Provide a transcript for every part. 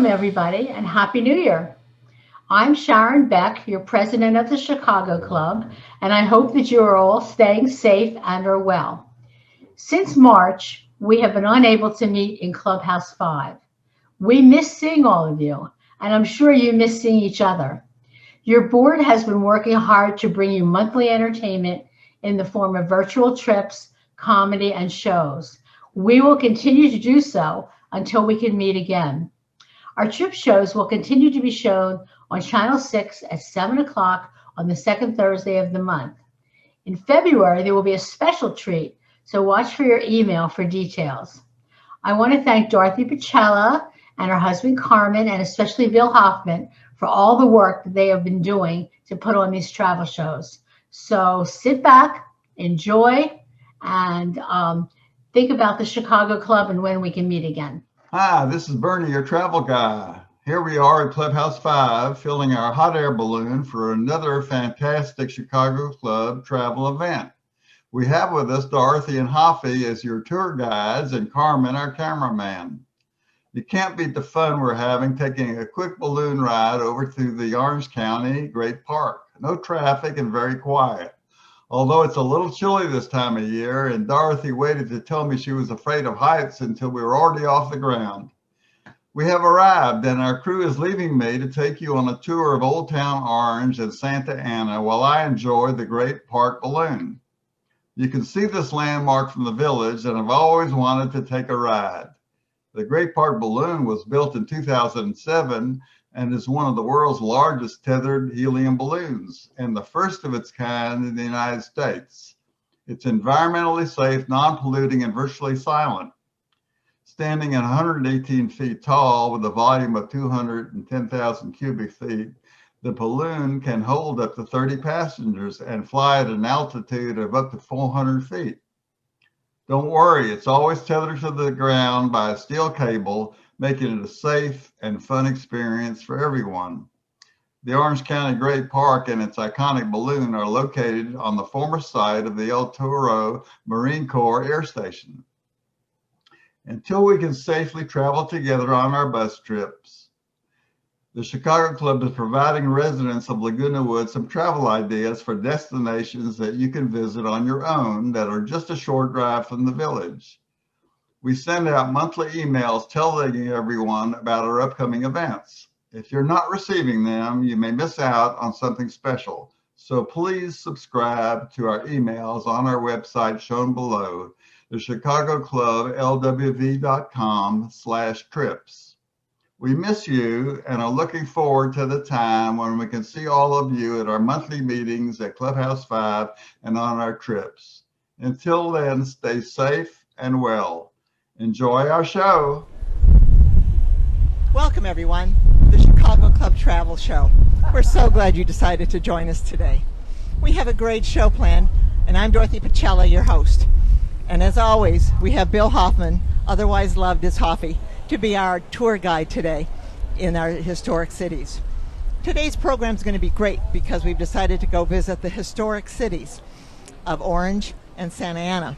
Welcome, everybody, and Happy New Year. I'm Sharon Beck, your president of the Chicago Club, and I hope that you are all staying safe and are well. Since March, we have been unable to meet in Clubhouse 5. We miss seeing all of you, and I'm sure you miss seeing each other. Your board has been working hard to bring you monthly entertainment in the form of virtual trips, comedy, and shows. We will continue to do so until we can meet again. Our trip shows will continue to be shown on Channel 6 at 7 o'clock on the second Thursday of the month. In February, there will be a special treat, so watch for your email for details. I want to thank Dorothy Picella and her husband Carmen, and especially Bill Hoffman, for all the work that they have been doing to put on these travel shows. So sit back, enjoy, and think about the Chicago Club and when we can meet again. Hi, this is Bernie, your travel guy. Here we are at Clubhouse 5, filling our hot air balloon for another fantastic Chicago Club travel event. We have with us Dorothy and Hoffy as your tour guides and Carmen, our cameraman. You can't beat the fun we're having taking a quick balloon ride over through the Orange County Great Park. No traffic and very quiet. Although it's a little chilly this time of year, and Dorothy waited to tell me she was afraid of heights until we were already off the ground. We have arrived, and our crew is leaving me to take you on a tour of Old Town Orange and Santa Ana while I enjoy the Great Park Balloon. You can see this landmark from the village, and I've always wanted to take a ride. The Great Park Balloon was built in 2007 and is one of the world's largest tethered helium balloons and the first of its kind in the United States. It's environmentally safe, non-polluting, and virtually silent. Standing at 118 feet tall with a volume of 210,000 cubic feet, the balloon can hold up to 30 passengers and fly at an altitude of up to 400 feet. Don't worry, it's always tethered to the ground by a steel cable, making it a safe and fun experience for everyone. The Orange County Great Park and its iconic balloon are located on the former site of the El Toro Marine Corps Air Station. Until we can safely travel together on our bus trips, the Chicago Club is providing residents of Laguna Woods some travel ideas for destinations that you can visit on your own that are just a short drive from the village. We send out monthly emails telling everyone about our upcoming events. If you're not receiving them, you may miss out on something special. So please subscribe to our emails on our website shown below, the Chicago Club, lwv.com/trips. We miss you and are looking forward to the time when we can see all of you at our monthly meetings at Clubhouse 5 and on our trips. Until then, stay safe and well. Enjoy our show. Welcome, everyone, to the Chicago Club Travel Show. We're so glad you decided to join us today. We have a great show planned, and I'm Dorothy Picella, your host. And as always, we have Bill Hoffman, otherwise loved as Hoffy, to be our tour guide today in our historic cities. Today's program is going to be great because we've decided to go visit the historic cities of Orange and Santa Ana.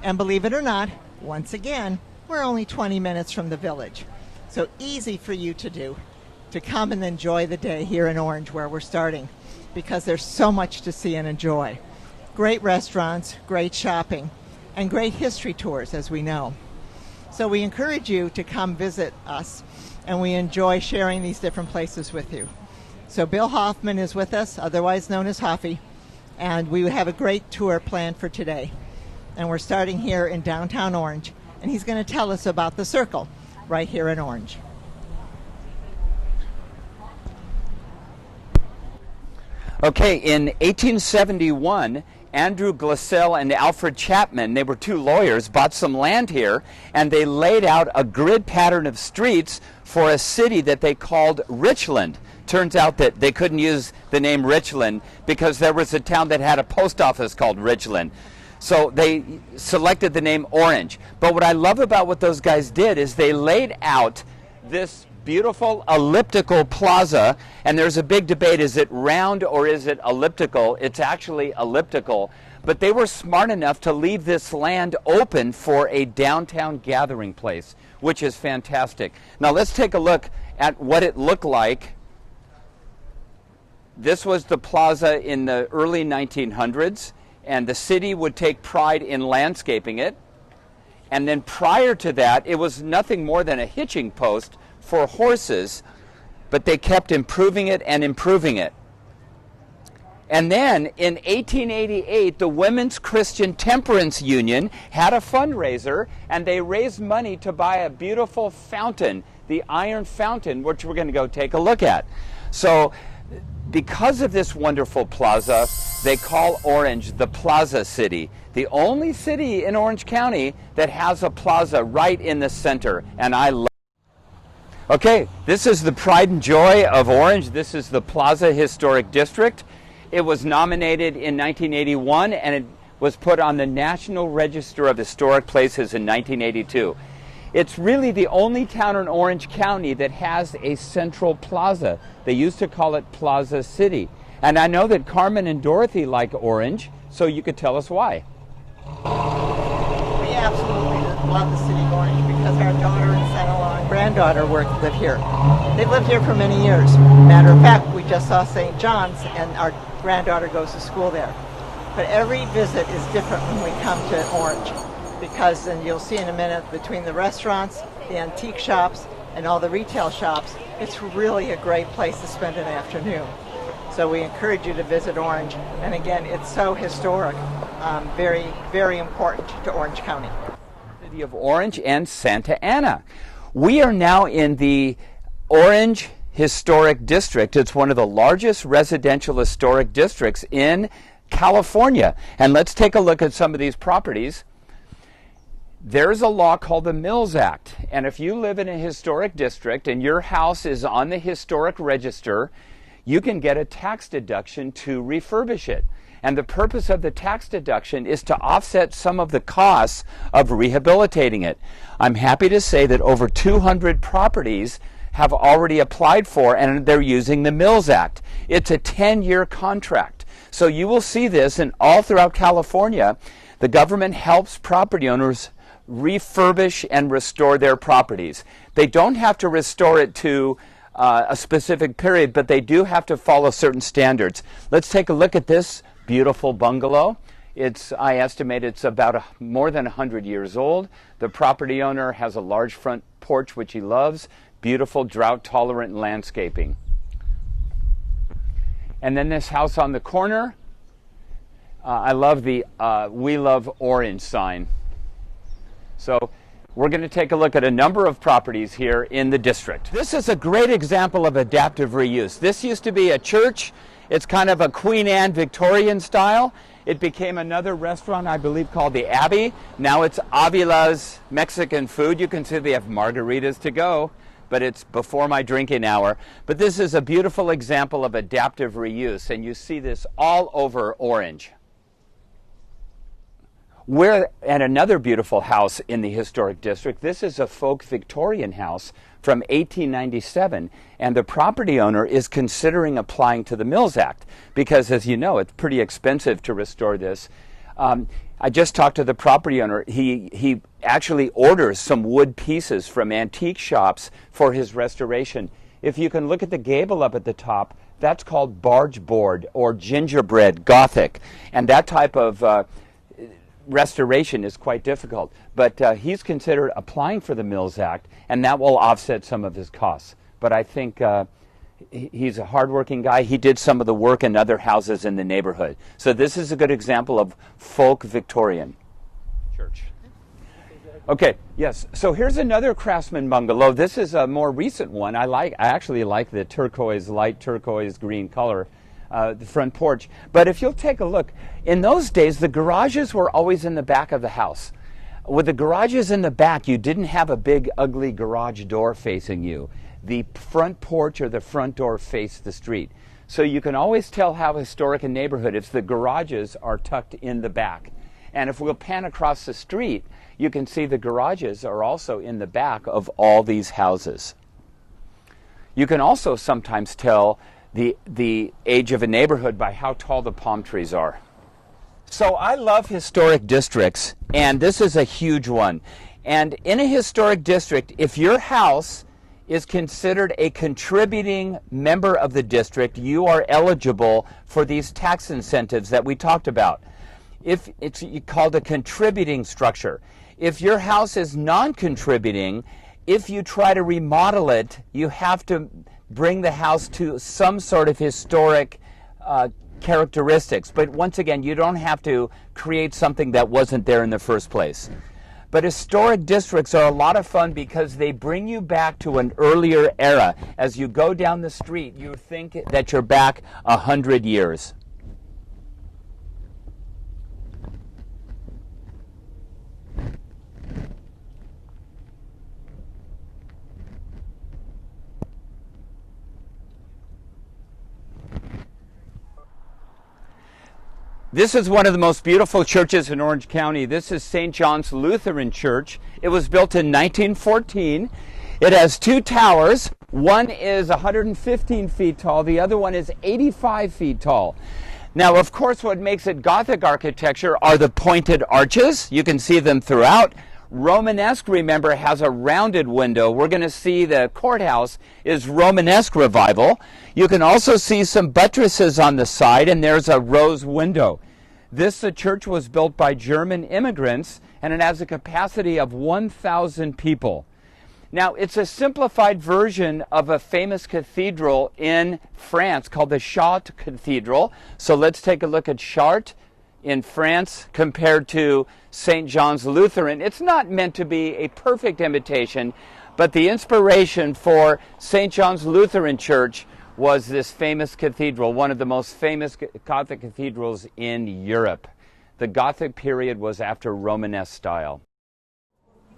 And believe it or not, once again, we're only 20 minutes from the village. So easy for you to do, to come and enjoy the day here in Orange where we're starting, because there's so much to see and enjoy. Great restaurants, great shopping, and great history tours, as we know. So we encourage you to come visit us, and we enjoy sharing these different places with you. So Bill Hoffman is with us, otherwise known as Hoffy, and we have a great tour planned for today. And we're starting here in downtown Orange, and he's going to tell us about the Circle right here in Orange. Okay, in 1871, Andrew Glassell and Alfred Chapman, they were two lawyers, bought some land here, and they laid out a grid pattern of streets for a city that they called Richland. Turns out that they couldn't use the name Richland because there was a town that had a post office called Richland. So they selected the name Orange. But what I love about what those guys did is they laid out this beautiful elliptical plaza, and there's a big debate, is it round or is it elliptical? It's actually elliptical, but they were smart enough to leave this land open for a downtown gathering place which is fantastic. Now let's take a look at what it looked like. This was the plaza in the early 1900s, and the city would take pride in landscaping it. And then prior to that, it was nothing more than a hitching post for horses, but they kept improving it and improving it. And then in 1888, the Women's Christian Temperance Union had a fundraiser, and they raised money to buy a beautiful fountain, the Iron Fountain, which we're going to go take a look at. So because of this wonderful plaza, they call Orange the Plaza City, the only city in Orange County that has a plaza right in the center, and I love it. Okay, this is the pride and joy of Orange. This is the Plaza Historic District. It was nominated in 1981, and it was put on the National Register of Historic Places in 1982. It's really the only town in Orange County that has a central plaza. They used to call it Plaza City. And I know that Carmen and Dorothy like Orange, so you could tell us why. We absolutely love the city of Orange because our daughter and son-in-law and granddaughter live here. They've lived here for many years. Matter of fact, we just saw St. John's, and our granddaughter goes to school there. But every visit is different when we come to Orange, because, and you'll see in a minute, between the restaurants, the antique shops, and all the retail shops, it's really a great place to spend an afternoon. So we encourage you to visit Orange. And again, it's so historic, very, very important to Orange County. City of Orange and Santa Ana. We are now in the Orange Historic District. It's one of the largest residential historic districts in California. And let's take a look at some of these properties. There's a law called the Mills Act, and if you live in a historic district and your house is on the historic register, you can get a tax deduction to refurbish it. And the purpose of the tax deduction is to offset some of the costs of rehabilitating it. I'm happy to say that over 200 properties have already applied for, and they're using the Mills Act. It's a 10-year contract. So you will see this in all throughout California. The government helps property owners refurbish and restore their properties. They don't have to restore it to a specific period, but they do have to follow certain standards. Let's take a look at this beautiful bungalow. I estimate it's about more than 100 years old. The property owner has a large front porch, which he loves, beautiful drought-tolerant landscaping. And then this house on the corner, I love the We Love Orange sign. So we're going to take a look at a number of properties here in the district. This is a great example of adaptive reuse. This used to be a church. It's kind of a Queen Anne Victorian style. It became another restaurant, I believe, called the Abbey. Now it's Avila's Mexican food. You can see they have margaritas to go, but it's before my drinking hour. But this is a beautiful example of adaptive reuse, and you see this all over Orange. We're at another beautiful house in the historic district. This is a folk Victorian house from 1897, and the property owner is considering applying to the Mills Act because, as you know, it's pretty expensive to restore this. I just talked to the property owner. He actually orders some wood pieces from antique shops for his restoration. If you can look at the gable up at the top, that's called barge board or gingerbread Gothic, and that type of restoration is quite difficult, but he's considered applying for the Mills Act, and that will offset some of his costs. But I think he's a hardworking guy. He did some of the work in other houses in the neighborhood. So this is a good example of folk Victorian church. Okay, yes. So here's another Craftsman Bungalow. This is a more recent one. I actually like the turquoise, light turquoise green color. The front porch. But if you'll take a look, in those days the garages were always in the back of the house. With the garages in the back, you didn't have a big ugly garage door facing you. The front porch or the front door faced the street. So you can always tell how historic a neighborhood if the garages are tucked in the back. And if we'll pan across the street, you can see the garages are also in the back of all these houses. You can also sometimes tell the age of a neighborhood by how tall the palm trees are. So I love historic districts, and this is a huge one. And in a historic district, if your house is considered a contributing member of the district, you are eligible for these tax incentives that we talked about. If it's called a contributing structure. If your house is non-contributing, if you try to remodel it, you have to bring the house to some sort of historic characteristics. But once again, you don't have to create something that wasn't there in the first place. But historic districts are a lot of fun because they bring you back to an earlier era. As you go down the street, you think that you're back 100 years. This is one of the most beautiful churches in Orange County. This is St. John's Lutheran Church. It was built in 1914. It has two towers. One is 115 feet tall. The other one is 85 feet tall. Now, of course, what makes it Gothic architecture are the pointed arches. You can see them throughout. Romanesque, remember, has a rounded window. We're going to see the courthouse is Romanesque revival. You can also see some buttresses on the side, and there's a rose window. This church was built by German immigrants, and it has a capacity of 1,000 people. Now, it's a simplified version of a famous cathedral in France called the Chartres Cathedral. So let's take a look at Chartres in France compared to St. John's Lutheran. It's not meant to be a perfect imitation, but the inspiration for St. John's Lutheran Church was this famous cathedral, one of the most famous Gothic cathedrals in Europe. The Gothic period was after Romanesque style.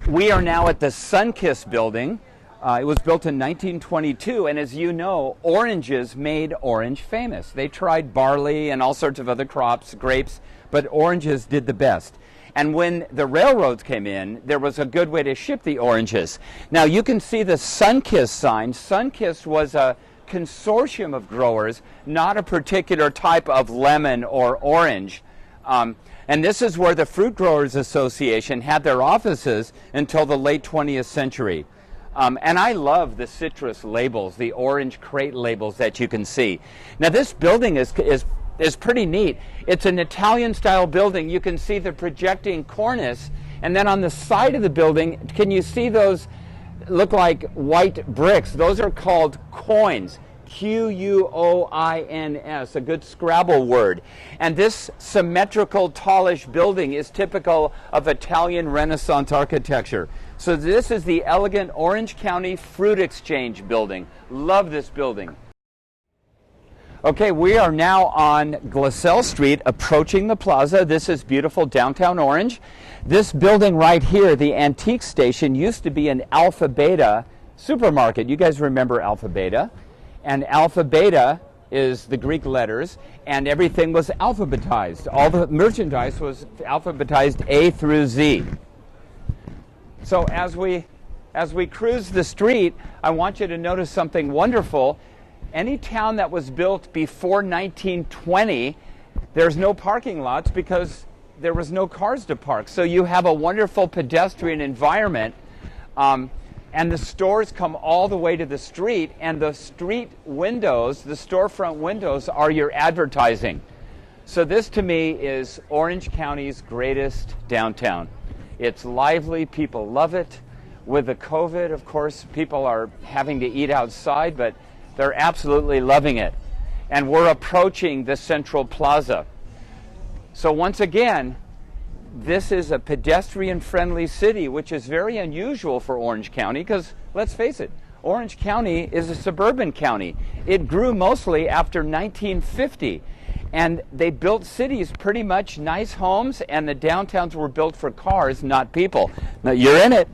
We are now at the Sunkissed Building. It was built in 1922, and as you know, oranges made Orange famous. They tried barley and all sorts of other crops, grapes, but oranges did the best. And when the railroads came in, there was a good way to ship the oranges. Now you can see the Sunkissed sign. Sunkissed was a consortium of growers, not a particular type of lemon or orange. And this is where the Fruit Growers Association had their offices until the late 20th century. And I love the citrus labels, the orange crate labels that you can see. Now this building is pretty neat. It's an Italian-style building. You can see the projecting cornice, and then on the side of the building, can you see those look like white bricks? Those are called coins. Q-U-O-I-N-S, a good Scrabble word. And this symmetrical, tallish building is typical of Italian Renaissance architecture. So this is the elegant Orange County Fruit Exchange building. Love this building. Okay, we are now on Glasell Street, approaching the plaza. This is beautiful downtown Orange. This building right here, the antique station, used to be an Alpha Beta supermarket. You guys remember Alpha Beta? And Alpha Beta is the Greek letters, and everything was alphabetized. All the merchandise was alphabetized A through Z. So as we cruise the street, I want you to notice something wonderful. Any town that was built before 1920, there's no parking lots because there was no cars to park. So you have a wonderful pedestrian environment. And the stores come all the way to the street, and the street windows, the storefront windows, are your advertising. So this to me is Orange County's greatest downtown. It's lively, people love it. With the COVID, of course, people are having to eat outside, but they're absolutely loving it. And we're approaching the Central Plaza. So once again, this is a pedestrian-friendly city, which is very unusual for Orange County because, let's face it, Orange County is a suburban county. It grew mostly after 1950, and they built cities pretty much nice homes, and the downtowns were built for cars, not people. Now, you're in it.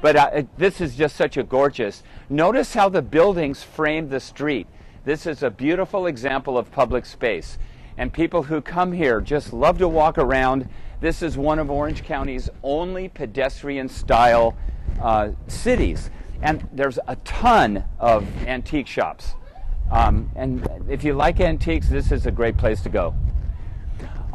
But this is just such a gorgeous. Notice how the buildings frame the street. This is a beautiful example of public space. And people who come here just love to walk around. This is one of Orange County's only pedestrian-style cities. And there's a ton of antique shops. And if you like antiques, this is a great place to go.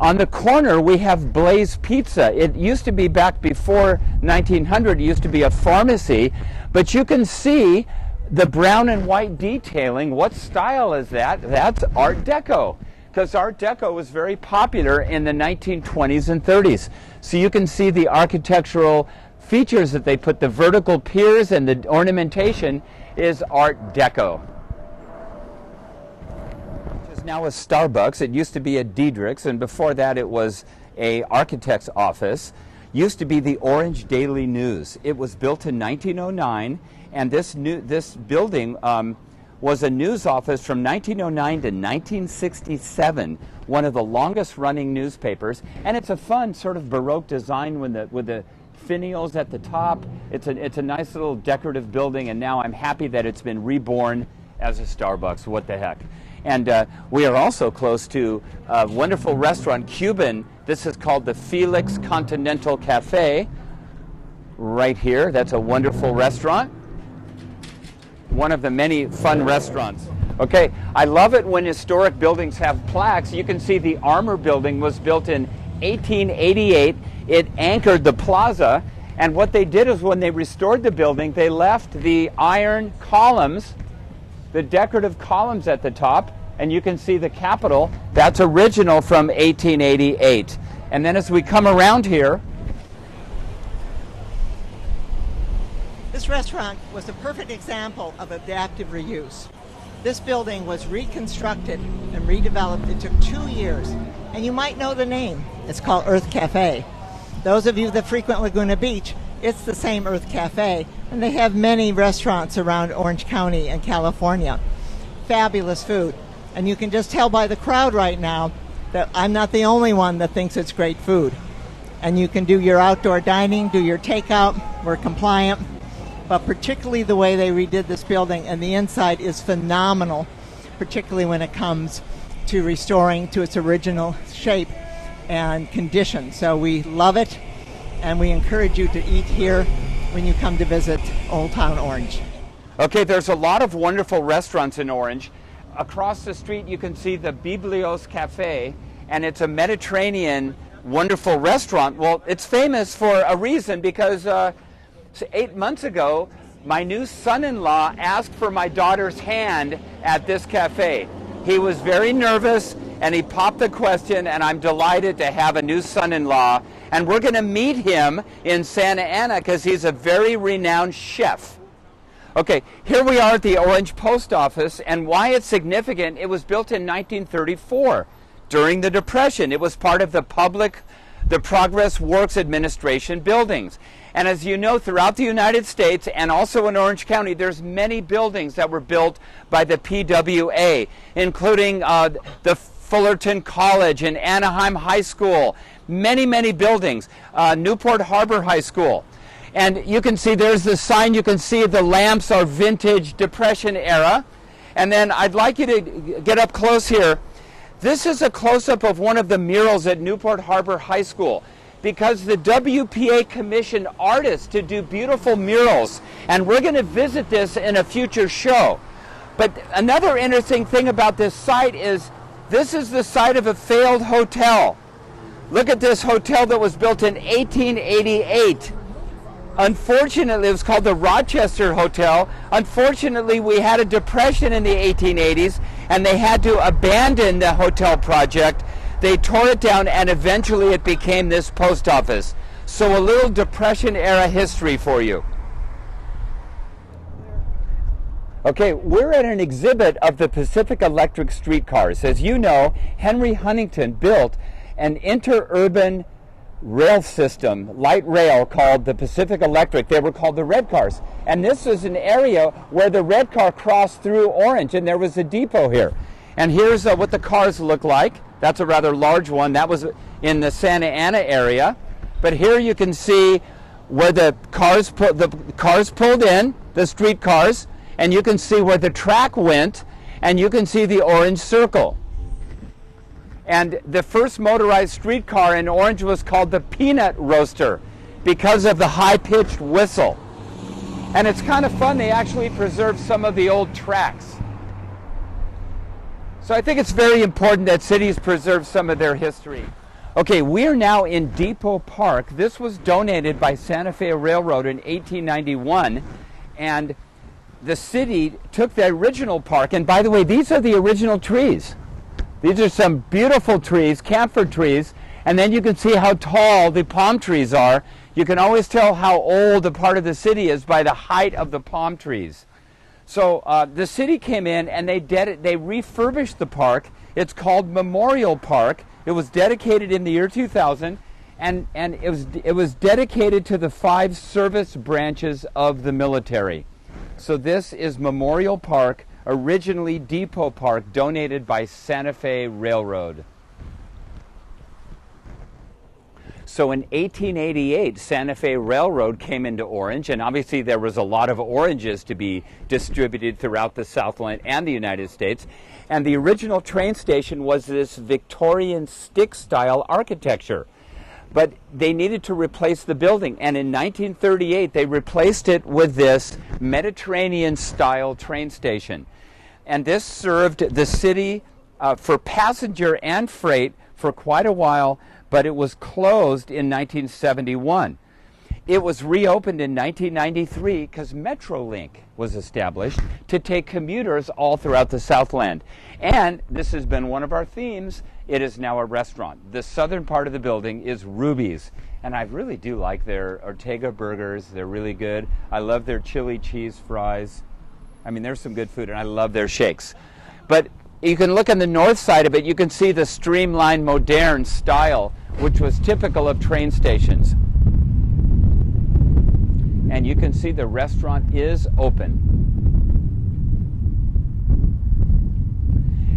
On the corner, we have Blaze Pizza. It used to be, back before 1900, it used to be a pharmacy, but you can see the brown and white detailing. What style is that? That's Art Deco, because Art Deco was very popular in the 1920s and 30s. So you can see the architectural features that they put, the vertical piers and the ornamentation is Art Deco. Now a Starbucks. It used to be a Diedrich's, and before that it was a architect's office. Used to be the Orange Daily News. It was built in 1909, and this building was a news office from 1909 to 1967. One of the longest running newspapers, and it's a fun sort of Baroque design with the finials at the top. It's a nice little decorative building, and now I'm happy that it's been reborn as a Starbucks. What the heck. And we are also close to a wonderful restaurant, Cuban. This is called the Felix Continental Cafe, right here. That's a wonderful restaurant. One of the many fun restaurants. Okay, I love it when historic buildings have plaques. You can see the Armour Building was built in 1888. It anchored the plaza. And what they did is when they restored the building, they left the iron columns, the decorative columns at the top, and you can see the Capitol. That's original from 1888. And then as we come around here, This restaurant was a perfect example of adaptive reuse. This building was reconstructed and redeveloped. It took 2 years, and you might know the name. It's called Earth Cafe. Those of you that frequent Laguna Beach, it's the same Earth Cafe, and they have many restaurants around Orange County and California. Fabulous food, and you can just tell by the crowd right now that I'm not the only one that thinks it's great food. And you can do your outdoor dining, do your takeout, we're compliant, but particularly the way they redid this building, and the inside is phenomenal, particularly when it comes to restoring to its original shape and condition. So we love it, and we encourage you to eat here when you come to visit Old Town Orange. Okay, there's a lot of wonderful restaurants in Orange. Across the street you can see the Biblios Cafe, and it's a Mediterranean wonderful restaurant. Well, it's famous for a reason, because 8 months ago my new son-in-law asked for my daughter's hand at this cafe. He was very nervous and he popped the question, and I'm delighted to have a new son-in-law, and we're going to meet him in Santa Ana because he's a very renowned chef. Okay, here we are at the Orange Post Office, and why it's significant, it was built in 1934 during the Depression. It was part of the Progress Works Administration buildings. And as you know, throughout the United States and also in Orange County, there's many buildings that were built by the PWA, including the Fullerton College and Anaheim High School, many buildings, Newport Harbor High School. And you can see there's the sign, you can see the lamps are vintage Depression era. And then I'd like you to get up close here. This is a close-up of one of the murals at Newport Harbor High School, because the WPA commissioned artists to do beautiful murals, and we're going to visit this in a future show. But another interesting thing about this site is this is the site of a failed hotel. Look at this hotel that was built in 1888. Unfortunately, it was called the Rochester Hotel. Unfortunately, we had a depression in the 1880s, and they had to abandon the hotel project. They tore it down, and eventually it became this post office. So a little Depression era history for you. Okay, we're at an exhibit of the Pacific Electric streetcars. As you know, Henry Huntington built an interurban rail system, light rail, called the Pacific Electric. They were called the red cars. And this is an area where the red car crossed through Orange, and there was a depot here. And here's what the cars look like. That's a rather large one. That was in the Santa Ana area. But here you can see where the cars pulled in, the streetcars, and you can see where the track went, and you can see the orange circle. And the first motorized streetcar in Orange was called the Peanut Roaster because of the high-pitched whistle. And it's kind of fun, they actually preserved some of the old tracks. So I think it's very important that cities preserve some of their history. Okay, we are now in Depot Park. This was donated by Santa Fe Railroad in 1891, and the city took the original park, and by the way, these are the original trees. These are some beautiful trees, camphor trees, and then you can see how tall the palm trees are. You can always tell how old a part of the city is by the height of the palm trees. So the city came in and they refurbished the park. It's called Memorial Park. It was dedicated in the year 2000, and it was dedicated to the 5 service branches of the military. So this is Memorial Park, originally Depot Park, donated by Santa Fe Railroad. So in 1888, Santa Fe Railroad came into Orange, and obviously there was a lot of oranges to be distributed throughout the Southland and the United States. And the original train station was this Victorian stick-style architecture. But they needed to replace the building, and in 1938 they replaced it with this Mediterranean-style train station. And this served the city for passenger and freight for quite a while, but it was closed in 1971. It was reopened in 1993 because Metrolink was established to take commuters all throughout the Southland. And this has been one of our themes. It is now a restaurant. The southern part of the building is Ruby's, and I really do like their Ortega burgers. They're really good. I love their chili cheese fries. I mean, there's some good food, and I love their shakes. But you can look on the north side of it, you can see the streamlined modern style, which was typical of train stations. And you can see the restaurant is open.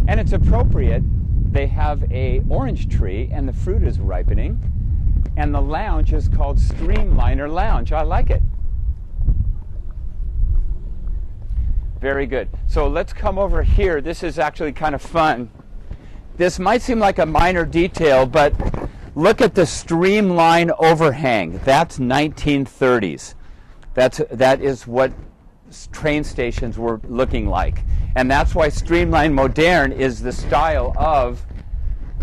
And it's appropriate. They have an orange tree and the fruit is ripening. And the lounge is called Streamliner Lounge. I like it. Very good. So let's come over here. This is actually kind of fun. This might seem like a minor detail, but look at the streamline overhang. That's 1930s. That is what train stations were looking like. And that's why streamline modern is the style of,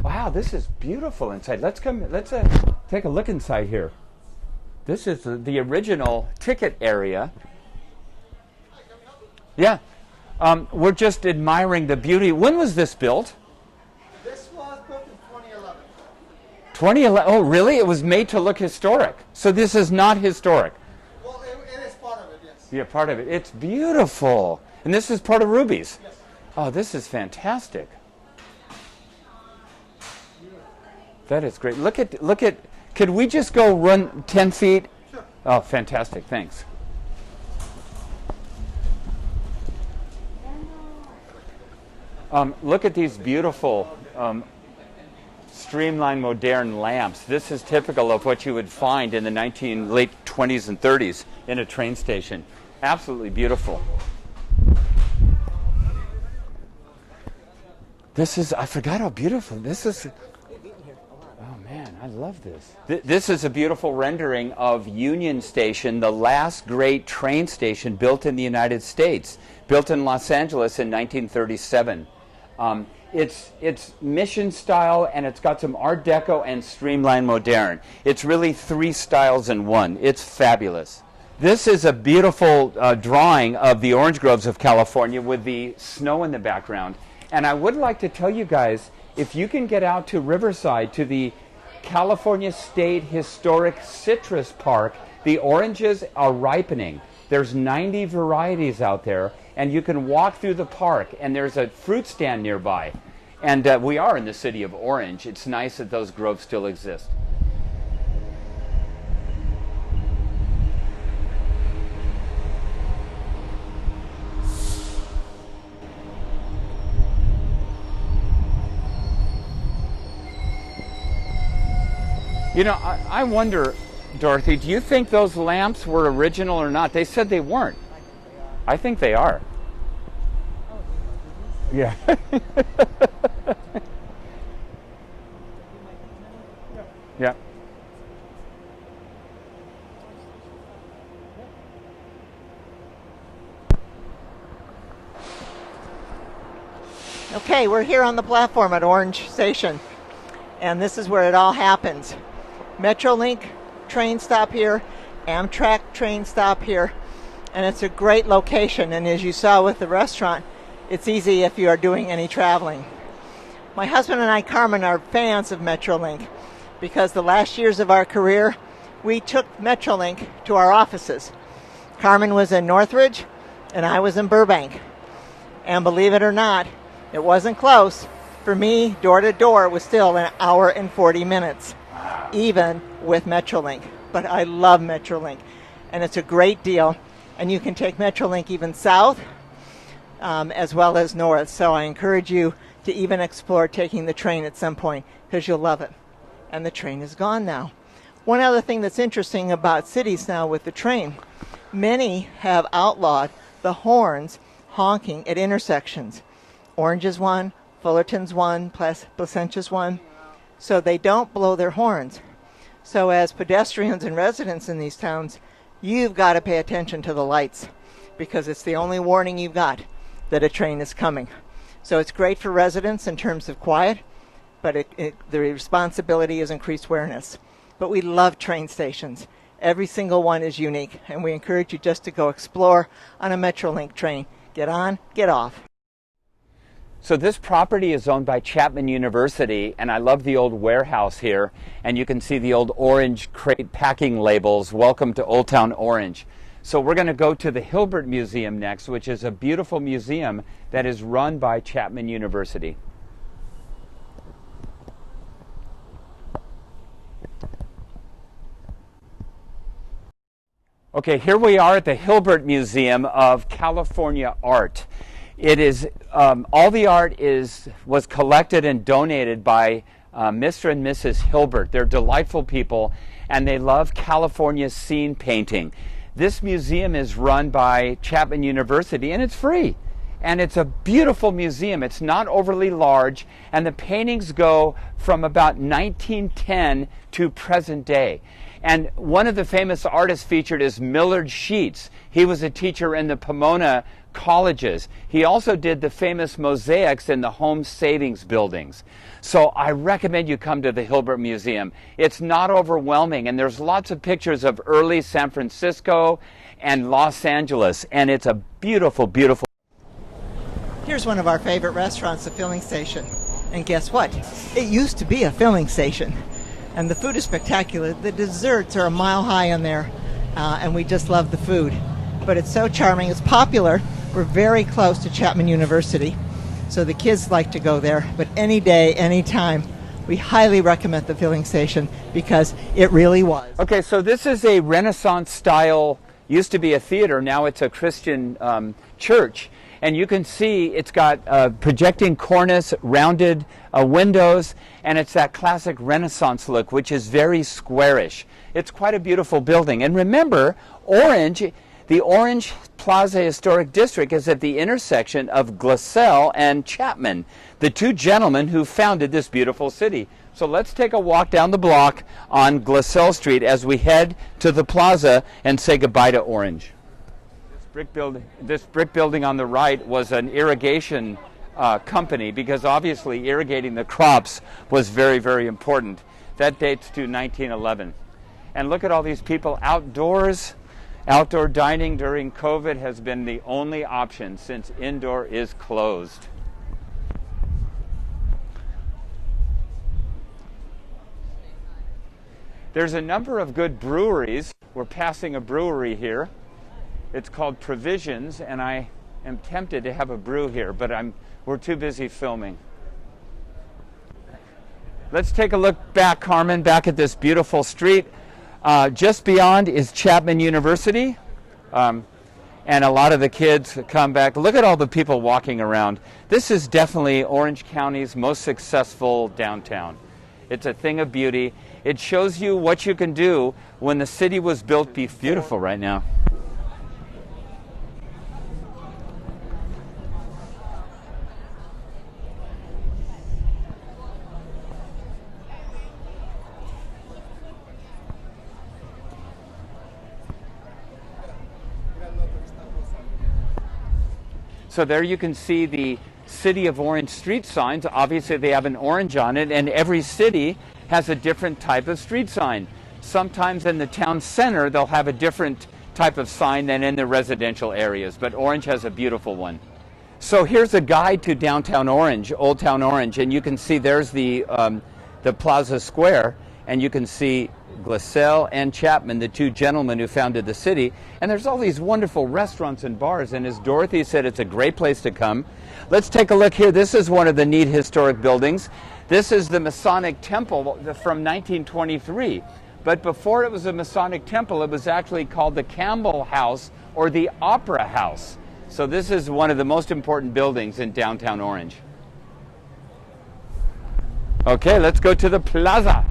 wow, this is beautiful inside. Let's take a look inside here. This is the original ticket area. Yeah. We're just admiring the beauty. When was this built? This was built in 2011. 2011. Oh, really? It was made to look historic. So this is not historic. Well, it is part of it, yes. Yeah, part of it. It's beautiful. And this is part of Ruby's. Yes. Oh, this is fantastic. That is great. Look at, could we just go run 10 feet? Sure. Oh, fantastic. Thanks. Look at these beautiful streamlined modern lamps. This is typical of what you would find in the late 20s and 30s in a train station. Absolutely beautiful. This is, I forgot how beautiful this is. Oh man, I love this. This is a beautiful rendering of Union Station, the last great train station built in the United States, built in Los Angeles in 1937. It's mission style, and it's got some Art Deco and streamlined modern. It's really 3 styles in one. It's fabulous. This is a beautiful drawing of the orange groves of California with the snow in the background. And I would like to tell you guys, if you can get out to Riverside, to the California State Historic Citrus Park, the oranges are ripening. There's 90 varieties out there, and you can walk through the park, and there's a fruit stand nearby. And we are in the city of Orange. It's nice that those groves still exist. You know, I wonder, Dorothy, do you think those lamps were original or not? They said they weren't. I think they are. Yeah. Yeah. Okay, we're here on the platform at Orange Station. And this is where it all happens. Metrolink train stop here, Amtrak train stop here, and it's a great location. And as you saw with the restaurant, it's easy if you are doing any traveling. My husband and I, Carmen, are fans of Metrolink because the last years of our career, we took Metrolink to our offices. Carmen was in Northridge, and I was in Burbank. And believe it or not, it wasn't close. For me, door to door was still an hour and 40 minutes, even with Metrolink. But I love Metrolink, and it's a great deal. And you can take Metrolink even south as well as north. So I encourage you to even explore taking the train at some point because you'll love it. And the train is gone now. One other thing that's interesting about cities now with the train, many have outlawed the horns honking at intersections. Orange is one, Fullerton's one, Placentia's one. So they don't blow their horns. So as pedestrians and residents in these towns, you've got to pay attention to the lights because it's the only warning you've got that a train is coming. So it's great for residents in terms of quiet, but the responsibility is increased awareness. But we love train stations. Every single one is unique, and we encourage you just to go explore on a Metrolink train. Get on, get off. So this property is owned by Chapman University, and I love the old warehouse here, and you can see the old orange crate packing labels, "Welcome to Old Town Orange." So we're going to go to the Hilbert Museum next, which is a beautiful museum that is run by Chapman University. Okay, here we are at the Hilbert Museum of California Art. It is all the art was collected and donated by Mr. and Mrs. Hilbert. They're delightful people, and they love California scene painting. This museum is run by Chapman University, and it's free. And it's a beautiful museum. It's not overly large, and the paintings go from about 1910 to present day. And one of the famous artists featured is Millard Sheets. He was a teacher in the Pomona colleges. He also did the famous mosaics in the home savings buildings. So I recommend you come to the Hilbert Museum. It's not overwhelming, and there's lots of pictures of early San Francisco and Los Angeles, and it's a beautiful, beautiful. Here's one of our favorite restaurants, the Filling Station. And guess what? It used to be a filling station. And the food is spectacular. The desserts are a mile high in there, and we just love the food. But it's so charming. It's popular. We're very close to Chapman University, so the kids like to go there. But any day, any time, we highly recommend the Filling Station because it really was. Okay, so this is a Renaissance style, used to be a theater, now it's a Christian church. And you can see it's got a projecting cornice, rounded windows, and it's that classic Renaissance look, which is very squarish. It's quite a beautiful building. And remember, Orange, the Orange Plaza Historic District is at the intersection of Glassell and Chapman, the two gentlemen who founded this beautiful city. So let's take a walk down the block on Glassell Street as we head to the plaza and say goodbye to Orange. This brick building on the right was an irrigation company because obviously irrigating the crops was very, very important. That dates to 1911. And look at all these people outdoors. Outdoor dining during COVID has been the only option since indoor is closed. There's a number of good breweries. We're passing a brewery here. It's called Provisions, and I am tempted to have a brew here, but we're too busy filming. Let's take a look back, Carmen, back at this beautiful street. Just beyond is Chapman University, and a lot of the kids come back. Look at all the people walking around. This is definitely Orange County's most successful downtown. It's a thing of beauty. It shows you what you can do when the city was built. Beautiful right now. So there you can see the City of Orange street signs. Obviously they have an orange on it, and every city has a different type of street sign. Sometimes in the town center they'll have a different type of sign than in the residential areas, but Orange has a beautiful one. So here's a guide to downtown Orange, Old Town Orange, and you can see there's the Plaza Square, and you can see Glassell and Chapman, the two gentlemen who founded the city. And there's all these wonderful restaurants and bars, and as Dorothy said, it's a great place to come. Let's take a look here. This is one of the neat historic buildings. This is the Masonic Temple from 1923. But before it was a Masonic temple, it was actually called the Campbell House or the Opera House. So this is one of the most important buildings in downtown Orange. Okay, let's go to the plaza.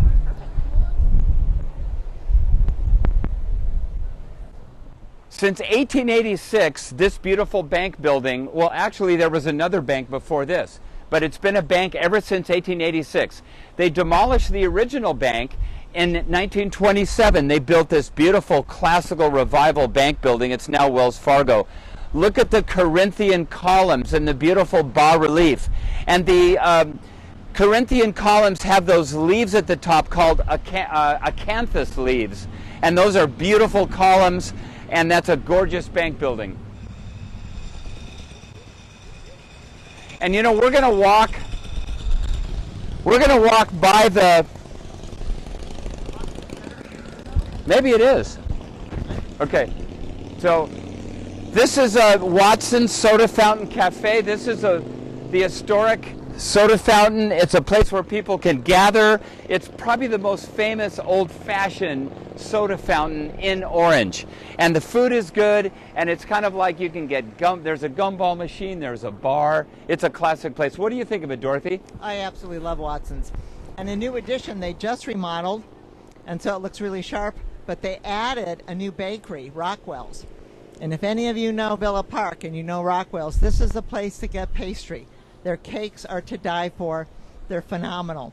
Since 1886, this beautiful bank building, well, actually there was another bank before this, but it's been a bank ever since 1886. They demolished the original bank. In 1927, they built this beautiful classical revival bank building. It's now Wells Fargo. Look at the Corinthian columns and the beautiful bas-relief. And the Corinthian columns have those leaves at the top called acanthus leaves. And those are beautiful columns, and that's a gorgeous bank building. And you know, we're going to walk by the... Maybe it is. Okay, so this is a Watson's Soda Fountain Cafe. This is the historic soda fountain. It's a place where people can gather. It's probably the most famous old-fashioned soda fountain in Orange. And the food is good, and it's kind of like you can get gum. There's a gumball machine, there's a bar. It's a classic place. What do you think of it, Dorothy? I absolutely love Watson's. And a new addition, they just remodeled, and so it looks really sharp. But they added a new bakery, Rockwell's. And if any of you know Villa Park and you know Rockwell's, this is the place to get pastry. Their cakes are to die for. They're phenomenal.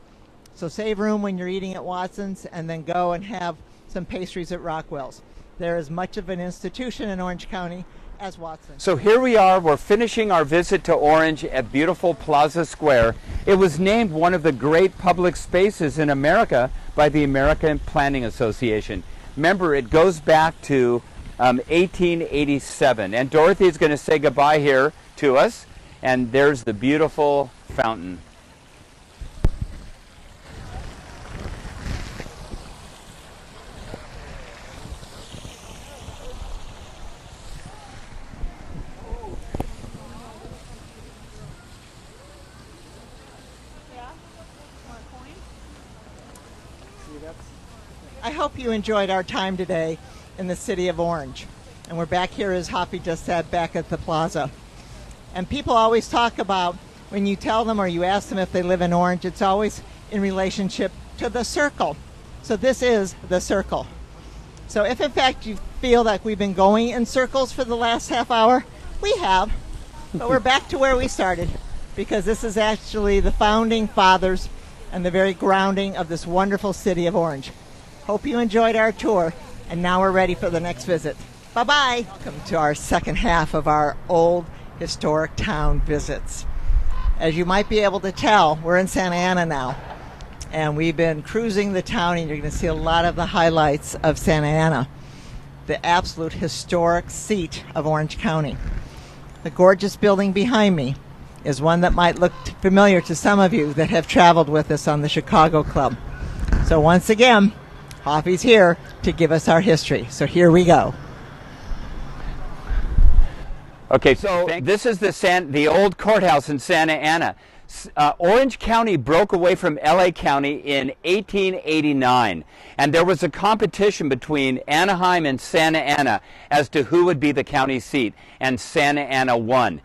So save room when you're eating at Watson's and then go and have some pastries at Rockwell's. They're as much of an institution in Orange County as Watson's. So here we are. We're finishing our visit to Orange at beautiful Plaza Square. It was named one of the great public spaces in America by the American Planning Association. Remember, it goes back to 1887. And Dorothy is going to say goodbye here to us. And there's the beautiful fountain. I hope you enjoyed our time today in the city of Orange. And we're back here, as Hoppy just said, back at the plaza. And people always talk about, when you tell them or you ask them if they live in Orange, it's always in relationship to the circle. So this is the circle. So if in fact you feel like we've been going in circles for the last half hour, we have. But we're back to where we started, because this is actually the founding fathers and the very grounding of this wonderful city of Orange. Hope you enjoyed our tour, and now we're ready for the next visit. Bye-bye. Welcome to our second half of our old historic town visits. As you might be able to tell, we're in Santa Ana now, and we've been cruising the town, and you're going to see a lot of the highlights of Santa Ana, the absolute historic seat of Orange County. The gorgeous building behind me is one that might look familiar to some of you that have traveled with us on the Chicago Club. So once again, Hoffy's here to give us our history. So here we go. Okay, so this is the old courthouse in Santa Ana. Orange County broke away from LA County in 1889, and there was a competition between Anaheim and Santa Ana as to who would be the county seat, and Santa Ana won.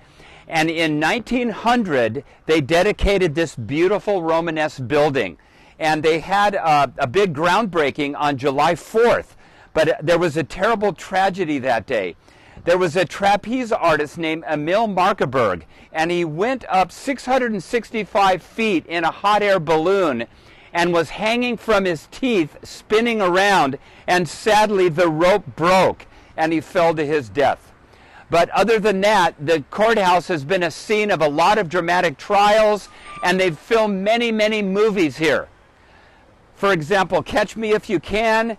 And in 1900, they dedicated this beautiful Romanesque building, and they had a big groundbreaking on July 4th, but there was a terrible tragedy that day. There was a trapeze artist named Emil Markeberg, and he went up 665 feet in a hot air balloon and was hanging from his teeth, spinning around, and sadly the rope broke and he fell to his death. But other than that, the courthouse has been a scene of a lot of dramatic trials, and they've filmed many, many movies here. For example, Catch Me If You Can,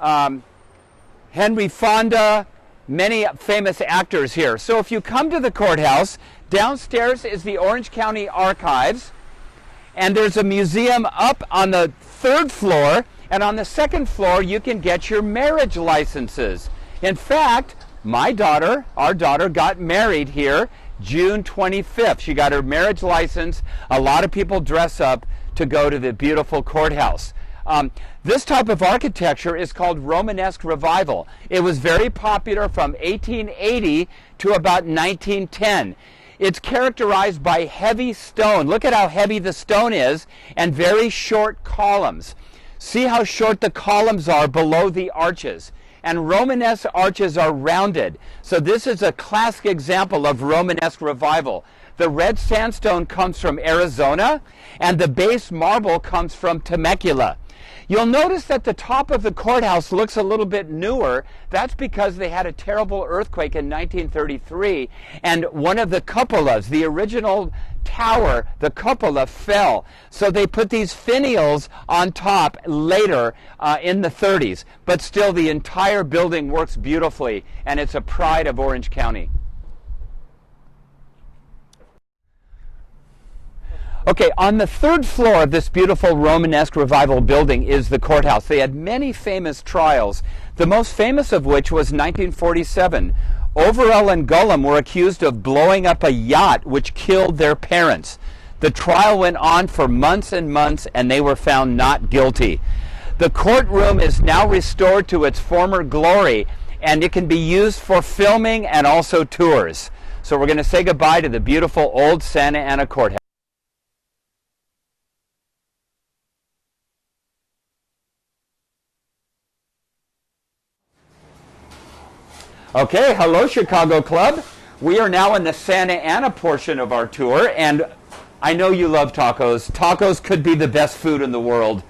Henry Fonda, many famous actors here. So if you come to the courthouse, downstairs is the Orange County Archives, and there's a museum up on the 3rd floor, and on the 2nd floor you can get your marriage licenses. In fact, our daughter got married here June 25th. She got her marriage license. A lot of people dress up to go to the beautiful courthouse. This type of architecture is called Romanesque Revival. It was very popular from 1880 to about 1910. It's characterized by heavy stone. Look at how heavy the stone is, and very short columns. See how short the columns are below the arches. And Romanesque arches are rounded. So this is a classic example of Romanesque Revival. The red sandstone comes from Arizona, and the base marble comes from Temecula. You'll notice that the top of the courthouse looks a little bit newer. That's because they had a terrible earthquake in 1933, and one of the cupolas, the original tower, the cupola, fell. So they put these finials on top later in the 30s. But still, the entire building works beautifully, and it's a pride of Orange County. Okay, on the 3rd floor of this beautiful Romanesque Revival building is the courthouse. They had many famous trials, the most famous of which was 1947. Overell and Gullum were accused of blowing up a yacht which killed their parents. The trial went on for months and months, and they were found not guilty. The courtroom is now restored to its former glory, and it can be used for filming and also tours. So we're going to say goodbye to the beautiful old Santa Ana Courthouse. Okay, hello Chicago Club. We are now in the Santa Ana portion of our tour, and I know you love tacos. Tacos could be the best food in the world,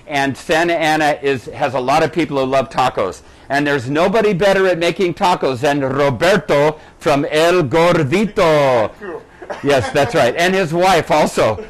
and Santa Ana has a lot of people who love tacos. And there's nobody better at making tacos than Roberto from El Gordito. Yes, that's right, and his wife also.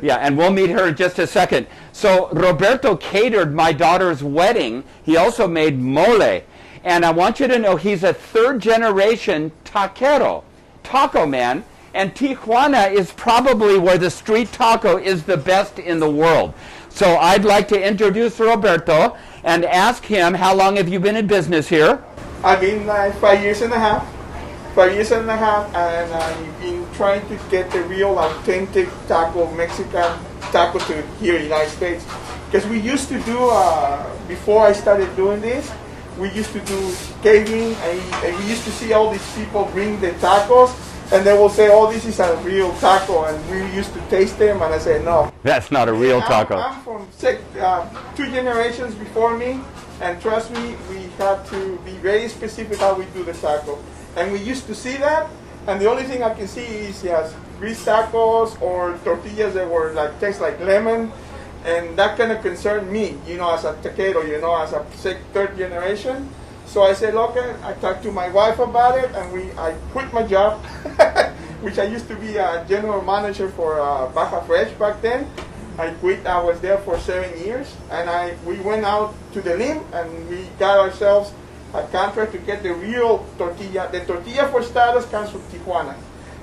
Yeah, and we'll meet her in just a second. So Roberto catered my daughter's wedding. He also made mole. And I want you to know he's a 3rd-generation taquero, taco man, and Tijuana is probably where the street taco is the best in the world. So I'd like to introduce Roberto and ask him, how long have you been in business here? I've been 5 years and a half. 5 years and a half, and I've been trying to get the real authentic taco, Mexican taco to here in the United States. Because we used to do, before I started doing this, we used to do catering, and we used to see all these people bring the tacos, and they will say, oh, this is a real taco, and we used to taste them, and I said, no. That's not a real taco. I'm from 2 generations before me, and trust me, we have to be very specific how we do the taco. And we used to see that, and the only thing I can see is greased tacos or tortillas that were taste like lemon. And that kind of concerned me, as a taquero, as a 3rd generation. So I said, okay, I talked to my wife about it, and I quit my job, which I used to be a general manager for Baja Fresh back then. I quit, I was there for 7 years, and we went out to the limb, and we got ourselves a contract to get the real tortilla. The tortilla for starters comes from Tijuana.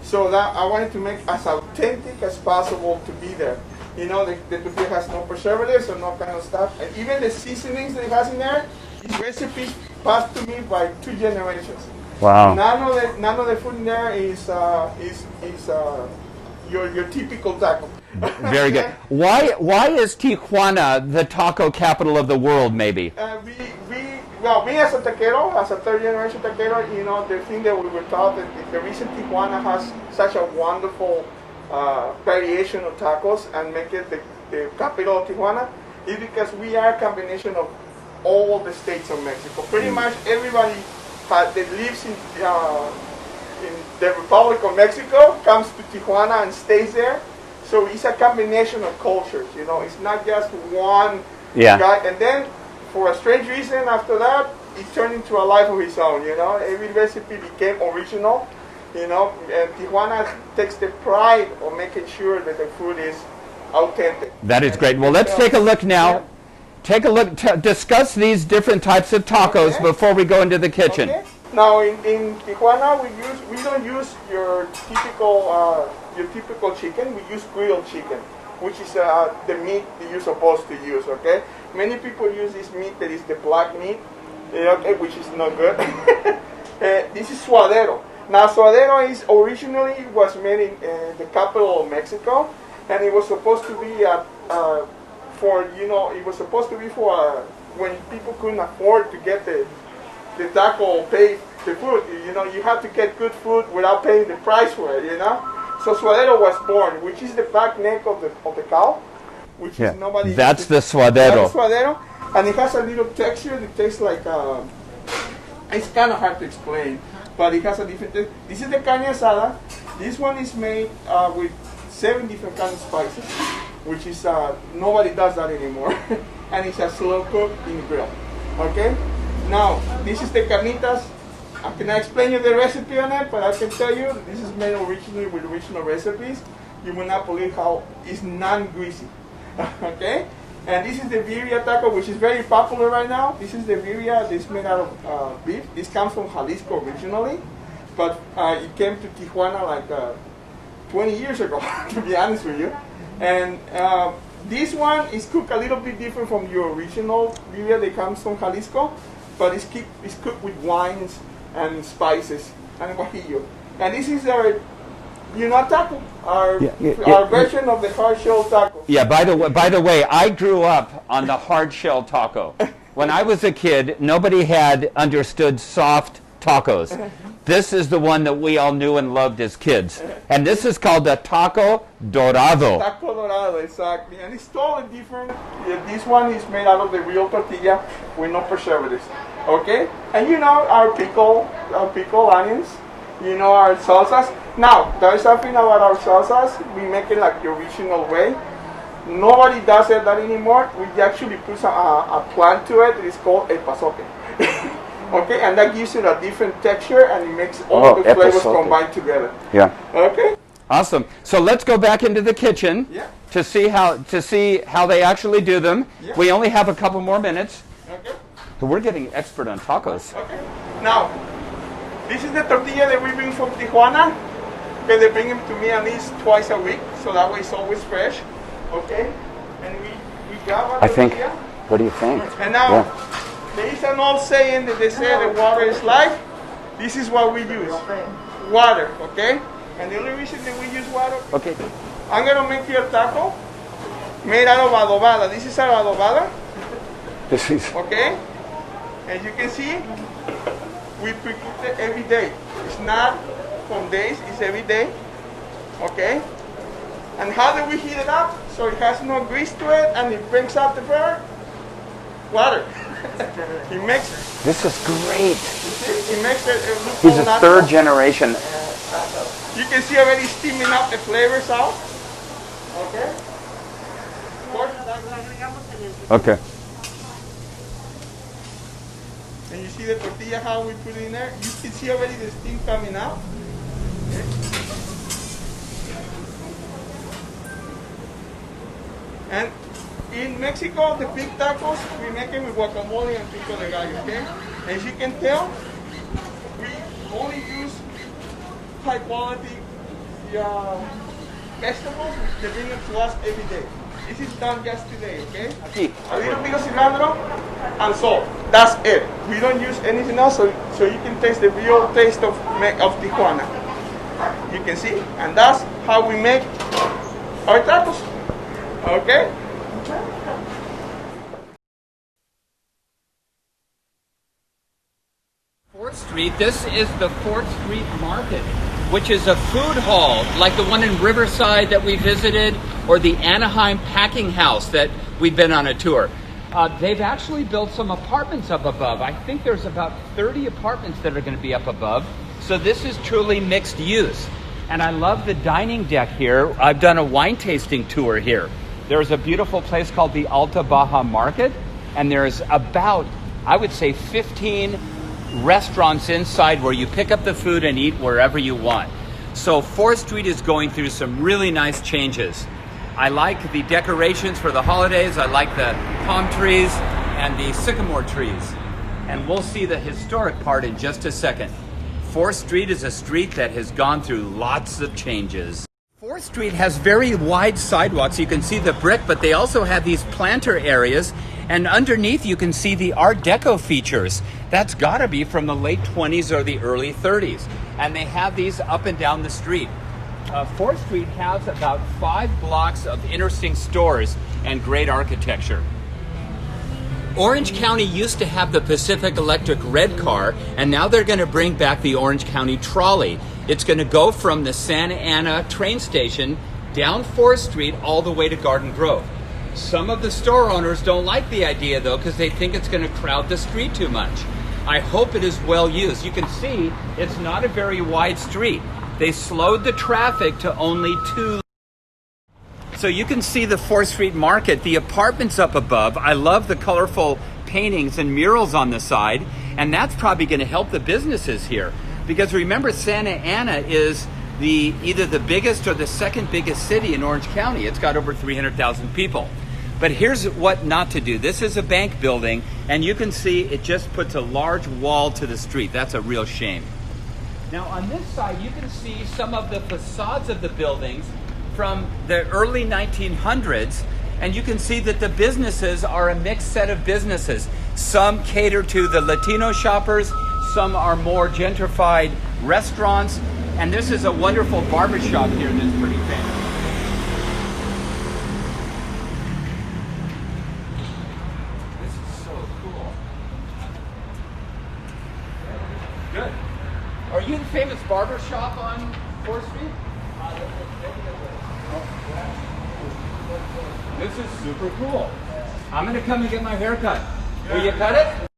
So that I wanted to make as authentic as possible to be there. The tortilla has no preservatives or no kind of stuff. And even the seasonings that it has in there, these recipes passed to me by 2 generations. Wow. None of the food in there is your typical taco. Very good. Why is Tijuana the taco capital of the world, maybe? Me as a taquero, as a 3rd generation taquero, the thing that we were taught, that the reason Tijuana has such a wonderful variation of tacos and make it the capital of Tijuana is because we are a combination of all the states of Mexico. Pretty much everybody that lives in the Republic of Mexico comes to Tijuana and stays there. So it's a combination of cultures, it's not just one guy. And then for a strange reason after that, it turned into a life of its own, you know. Every recipe became original, you know, and Tijuana takes the pride of making sure that the food is authentic. That is great. Well, let's take a look now. Yeah. Take a look, discuss these different types of tacos before we go into the kitchen. Okay. Now in Tijuana we don't use your typical chicken. We use grilled chicken, which is the meat that you're supposed to use. Okay. Many people use this meat that is the black meat, okay, which is not good. This is suadero. Now suadero is originally was made in the capital of Mexico, and it was supposed to be when people couldn't afford to get the taco or pay the food. You know, you have to get good food without paying the price for it. You know, so suadero was born, which is the back neck of the cow, which is nobody. That's the suadero. That's suadero, and it has a little texture that tastes like. It's kind of hard to explain, but it has a different. This is the carne asada. This one is made with 7 different kinds of spices, which is nobody does that anymore, and it's a slow cook in the grill. Okay. Now this is the carnitas. I cannot explain you the recipe on it, but I can tell you this is made originally with original recipes. You will not believe how it's non-greasy. Okay. And this is the birria taco, which is very popular right now. This is the birria. This is made out of beef. This comes from Jalisco originally, but it came to Tijuana like 20 years ago, to be honest with you. And this one is cooked a little bit different from your original birria that comes from Jalisco, but it's cooked with wines and spices and guajillo. And this is our taco, our version of the hard shell taco. Yeah, by the way, I grew up on the hard shell taco. When I was a kid, nobody had understood soft tacos. This is the one that we all knew and loved as kids. And this is called the taco dorado. Taco dorado, exactly. And it's totally different. This one is made out of the real tortilla with no preservatives. Okay? And you know our pickle onions. You know our salsas. Now, there's something about our salsas. We make it like the original way. Nobody does that anymore. We actually put a plant to it. It's called el pasote. Okay, and that gives it a different texture, and it makes all the flavors combined together. Yeah. Okay. Awesome. So let's go back into the kitchen to see how they actually do them. Yeah. We only have a couple more minutes. Okay. So we're getting expert on tacos. Okay. Now, this is the tortilla that we bring from Tijuana. Okay, they bring them to me at least twice a week, so that way it's always fresh. Okay, and we grab our tortilla. What do you think? And now, there is an old saying that they say that water is life. This is what we use. Water, okay? And the only reason that we use water, okay, I'm going to make you a taco made out of adobada. This is our adobada. This is... Okay? As you can see, we pre-cook it every day. It's not from days, it's every day. Okay? And how do we heat it up? So it has no grease to it and it brings out the flavor? Water. It makes... This is great. It makes it look He's a natural. third generation. You can see already steaming up the flavors out. Okay? Okay. And you see the tortilla, how we put it in there? You can see already the steam coming out. Okay. And in Mexico, the big tacos, we make it with guacamole and pico de gallo, okay? As you can tell, we only use high quality vegetables. They bring them to us every day. This is done just today, okay? A little bit of cilantro and salt. That's it. We don't use anything else, so you can taste the real taste of Tijuana. You can see, and that's how we make our tacos. Okay? 4th Street, this is the 4th Street Market, which is a food hall like the one in Riverside that we visited, or the Anaheim Packing House that we've been on a tour. They've actually built some apartments up above. I think there's about 30 apartments that are going to be up above. So this is truly mixed use. And I love the dining deck here. I've done a wine tasting tour here. There's a beautiful place called the Alta Baja Market, and there's about I would say 15 restaurants inside where you pick up the food and eat wherever you want. So 4th Street is going through some really nice changes. I like the decorations for the holidays. I like the palm trees and the sycamore trees. And we'll see the historic part in just a second. 4th Street is a street that has gone through lots of changes. 4th Street has very wide sidewalks. You can see the brick, but they also have these planter areas. And underneath you can see the Art Deco features. That's gotta be from the late 20s or the early 30s. And they have these up and down the street. 4th Street has about 5 blocks of interesting stores and great architecture. Orange County used to have the Pacific Electric red car, and now they're going to bring back the Orange County trolley. It's going to go from the Santa Ana train station down 4th Street all the way to Garden Grove. Some of the store owners don't like the idea though, because they think it's going to crowd the street too much. I hope it is well used. You can see it's not a very wide street. They slowed the traffic to only 2. So you can see the 4th Street Market, the apartments up above. I love the colorful paintings and murals on the side, and that's probably going to help the businesses here. Because remember, Santa Ana is either the biggest or the second biggest city in Orange County. It's got over 300,000 people. But here's what not to do. This is a bank building, and you can see it just puts a large wall to the street. That's a real shame. Now on this side, you can see some of the facades of the buildings from the early 1900s, and you can see that the businesses are a mixed set of businesses. Some cater to the Latino shoppers, some are more gentrified restaurants, and this is a wonderful barbershop here that's pretty famous. This is so cool. Good. Are you the famous barbershop on 4th Street? This is super cool. I'm gonna come and get my hair cut. Will you cut it?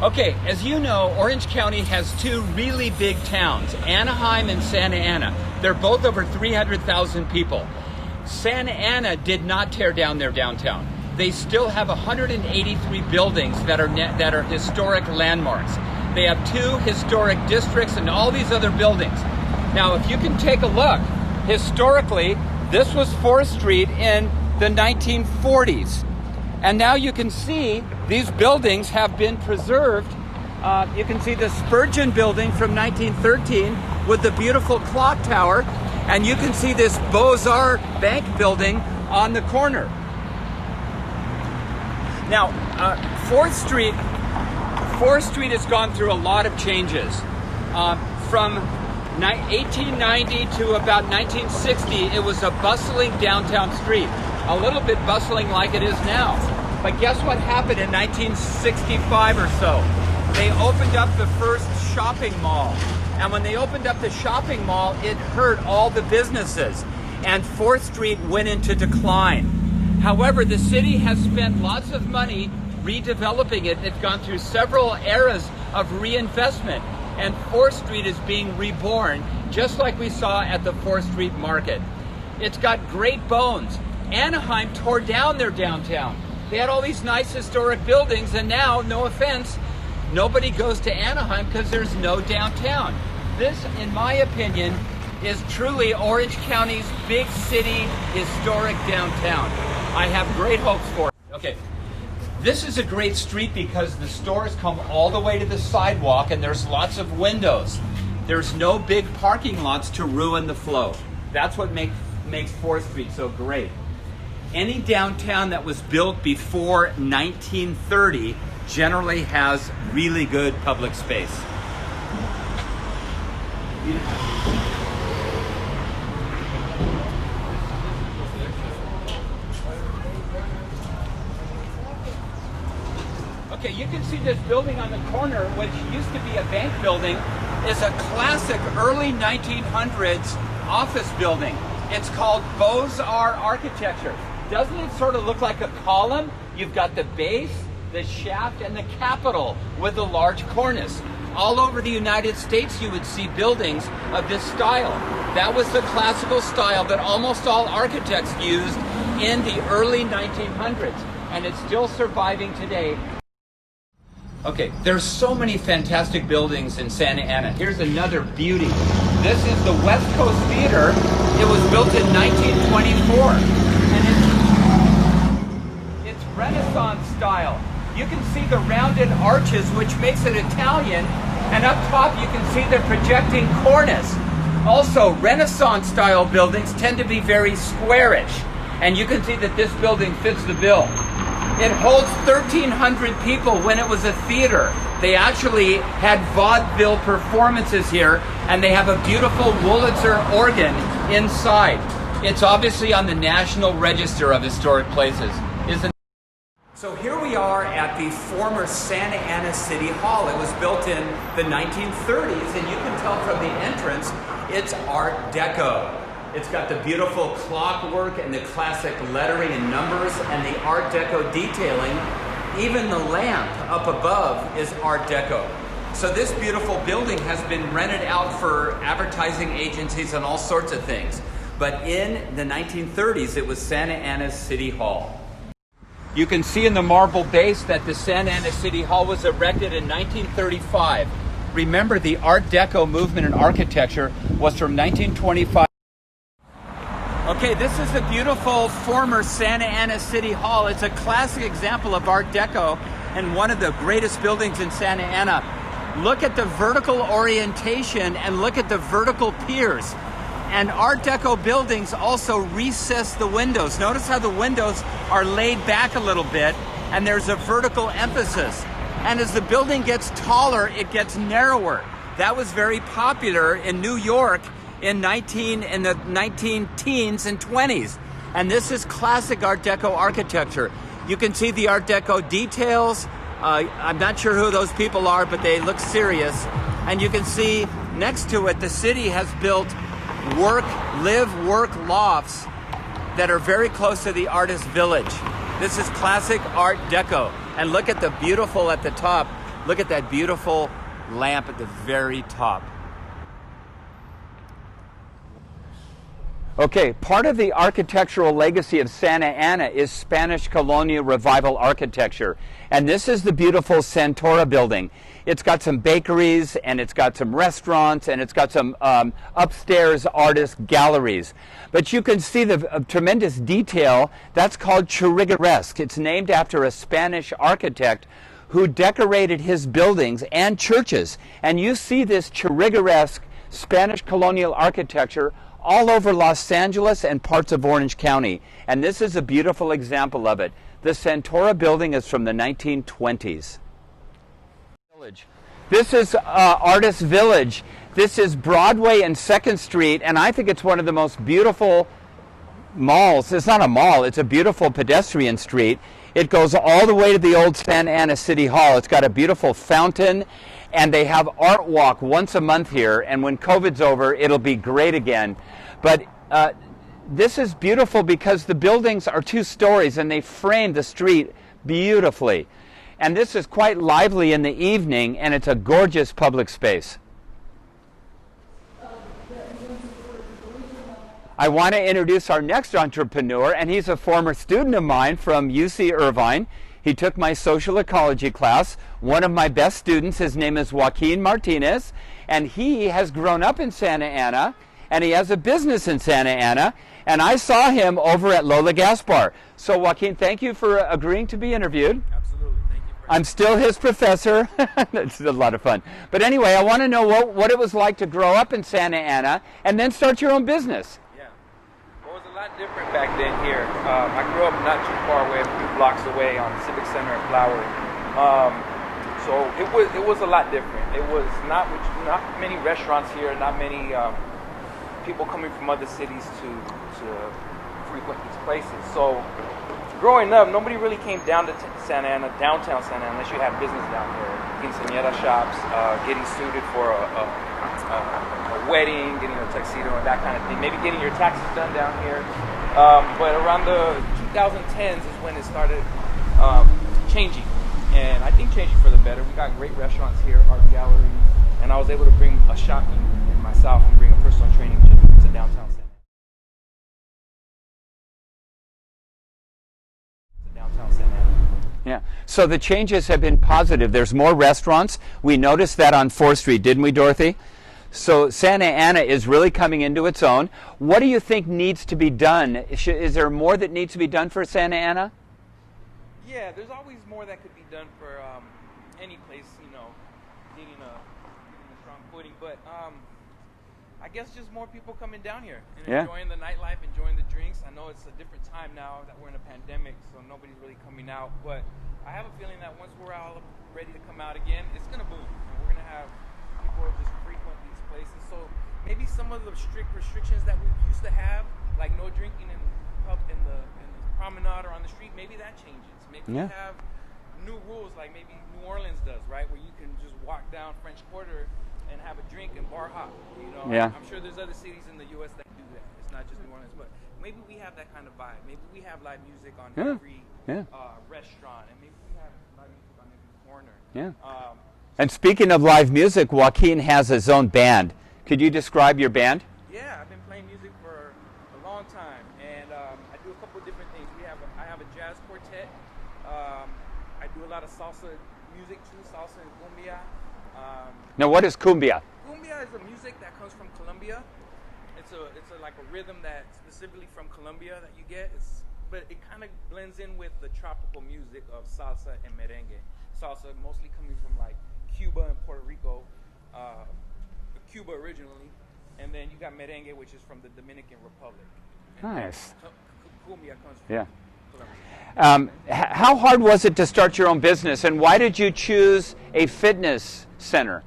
Okay, as you know, Orange County has 2 really big towns, Anaheim and Santa Ana. They're both over 300,000 people. Santa Ana did not tear down their downtown. They still have 183 buildings that are historic landmarks. They have 2 historic districts and all these other buildings. Now, if you can take a look, historically, this was 4th Street in the 1940s. And now you can see these buildings have been preserved. You can see the Spurgeon building from 1913 with the beautiful clock tower. And you can see this Beaux-Arts bank building on the corner. Now, 4th Street has gone through a lot of changes. From 1890 to about 1960, it was a bustling downtown street, a little bit bustling like it is now. But guess what happened in 1965 or so? They opened up the first shopping mall. And when they opened up the shopping mall, it hurt all the businesses. And 4th Street went into decline. However, the city has spent lots of money redeveloping it. It's gone through several eras of reinvestment. And 4th Street is being reborn, just like we saw at the 4th Street Market. It's got great bones. Anaheim tore down their downtown. They had all these nice historic buildings, and now, no offense, nobody goes to Anaheim because there's no downtown. This, in my opinion, is truly Orange County's big city historic downtown. I have great hopes for it. Okay. This is a great street because the stores come all the way to the sidewalk and there's lots of windows. There's no big parking lots to ruin the flow. That's what makes 4th Street so great. Any downtown that was built before 1930 generally has really good public space. Okay, you can see this building on the corner, which used to be a bank building, is a classic early 1900s office building. It's called Beaux-Arts architecture. Doesn't it sort of look like a column? You've got the base, the shaft, and the capital with a large cornice. All over the United States, you would see buildings of this style. That was the classical style that almost all architects used in the early 1900s, and it's still surviving today. Okay, there's so many fantastic buildings in Santa Ana. Here's another beauty. This is the West Coast Theater. It was built in 1924, and it's Renaissance style. You can see the rounded arches, which makes it Italian, and up top you can see the projecting cornice. Also, Renaissance style buildings tend to be very squarish, and you can see that this building fits the bill. It holds 1,300 people when it was a theater. They actually had vaudeville performances here, and they have a beautiful Wurlitzer organ inside. It's obviously on the National Register of Historic Places. So here we are at the former Santa Ana City Hall. It was built in the 1930s, and you can tell from the entrance, it's Art Deco. It's got the beautiful clockwork and the classic lettering and numbers and the Art Deco detailing. Even the lamp up above is Art Deco. So this beautiful building has been rented out for advertising agencies and all sorts of things. But in the 1930s, it was Santa Ana City Hall. You can see in the marble base that the Santa Ana City Hall was erected in 1935. Remember, the Art Deco movement in architecture was from 1925. Okay, this is the beautiful former Santa Ana City Hall. It's a classic example of Art Deco and one of the greatest buildings in Santa Ana. Look at the vertical orientation and look at the vertical piers. And Art Deco buildings also recess the windows. Notice how the windows are laid back a little bit, and there's a vertical emphasis. And as the building gets taller, it gets narrower. That was very popular in New York in the 19 teens and 20s. And this is classic Art Deco architecture. You can see the Art Deco details. I'm not sure who those people are, but they look serious. And you can see next to it, the city has built live work lofts that are very close to the artist village. This is classic Art Deco. And look at the beautiful at the top. Look at that beautiful lamp at the very top. Okay, part of the architectural legacy of Santa Ana is Spanish colonial revival architecture. And this is the beautiful Santora building. It's got some bakeries, and it's got some restaurants, and it's got some upstairs artist galleries. But you can see the tremendous detail. That's called churrigueresque. It's named after a Spanish architect who decorated his buildings and churches. And you see this churrigueresque Spanish colonial architecture all over Los Angeles and parts of Orange County. And this is a beautiful example of it. The Santora building is from the 1920s. This is Artist Village. This is Broadway and 2nd Street, and I think it's one of the most beautiful malls. It's not a mall, it's a beautiful pedestrian street. It goes all the way to the old Santa Ana City Hall. It's got a beautiful fountain, and they have art walk once a month here, and when COVID's over, it'll be great again. But this is beautiful because the buildings are 2 stories, and they frame the street beautifully. And this is quite lively in the evening, and it's a gorgeous public space. I want to introduce our next entrepreneur, and he's a former student of mine from UC Irvine. He took my social ecology class. One of my best students, his name is Jose Martinez, and he has grown up in Santa Ana, and he has a business in Santa Ana, and I saw him over at Lola Gaspar. So Joaquin, thank you for agreeing to be interviewed. Absolutely, thank you. I'm still his professor. It's a lot of fun. But anyway, I want to know what it was like to grow up in Santa Ana and then start your own business. A lot different back then here. I grew up not too far away, a few blocks away on Civic Center in Flowery. So it was a lot different. It was not many restaurants here, not many people coming from other cities to frequent these places. So growing up, nobody really came down to Santa Ana, downtown Santa Ana, unless you had business down here. Quinceañera shops, getting suited for a wedding, getting a tuxedo and that kind of thing. Maybe getting your taxes done down here. But around the 2010s is when it started changing. And I think changing for the better. We got great restaurants here, art galleries, and I was able to bring a shop in myself and bring a personal training gym to downtown Santa Ana. Yeah. So the changes have been positive. There's more restaurants. We noticed that on 4th Street, didn't we, Dorothy? So Santa Ana is really coming into its own. What do you think needs to be done? Is there more that needs to be done for Santa Ana? Yeah, there's always more that could be done for any place, you know, getting a strong footing. But I guess just more people coming down here and enjoying the nightlife, enjoying the drinks. I know it's a different time now that we're in a pandemic, so nobody's really coming out. But I have a feeling that once we're all ready to come out again, it's going to boom. And we're going to have people just frequent these places. So maybe some of the strict restrictions that we used to have, like no drinking in the promenade or on the street, maybe that changes. Maybe we have new rules like maybe New Orleans does, right? Where you can just walk down French Quarter and have a drink and bar hop. You know, I'm sure there's other cities in the U.S. that do that. It's not just New Orleans, but maybe we have that kind of vibe. Maybe we have live music on every restaurant, and maybe we have live music on every corner. Yeah. And speaking of live music, Joaquin has his own band. Could you describe your band? Yeah, I've been playing music for a long time, and I do a couple of different things. I have a jazz quartet. I do a lot of salsa music too, salsa and cumbia. Now, what is cumbia? Cumbia is a music that comes from Colombia. It's like a rhythm that specifically from Colombia that you get. But it kind of blends in with the tropical music of salsa and merengue. Salsa mostly coming from like Cuba and Puerto Rico, Cuba originally, and then you got merengue, which is from the Dominican Republic. Nice. Cumbia comes from Colombia. How hard was it to start your own business, and why did you choose a fitness center?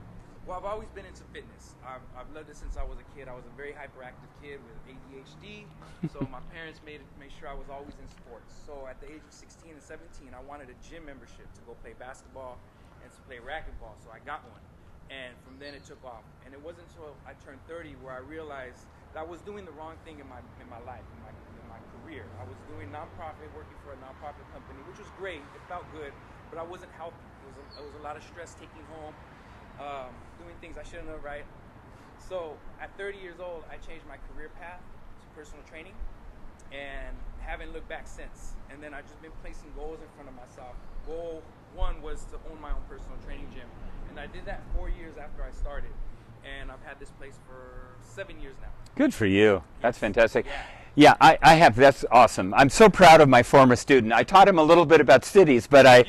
Well, I've always been into fitness. I've loved it since I was a kid. I was a very hyperactive kid with ADHD, so my parents made sure I was always in sports. So at the age of 16 and 17, I wanted a gym membership to go play basketball and to play racquetball, so I got one. And from then it took off. And it wasn't until I turned 30 where I realized that I was doing the wrong thing in my life, in my career. I was doing nonprofit, working for a nonprofit company, which was great. It felt good, but I wasn't healthy. It was a lot of stress taking home, doing things I shouldn't have, right? So at 30 years old, I changed my career path to personal training and haven't looked back since. And then I've just been placing goals in front of myself. Goal one was to own my own personal training gym. And I did that 4 years after I started. And I've had this place for 7 years now. Good for you. That's fantastic. Yeah, I have. That's awesome. I'm so proud of my former student. I taught him a little bit about cities, but I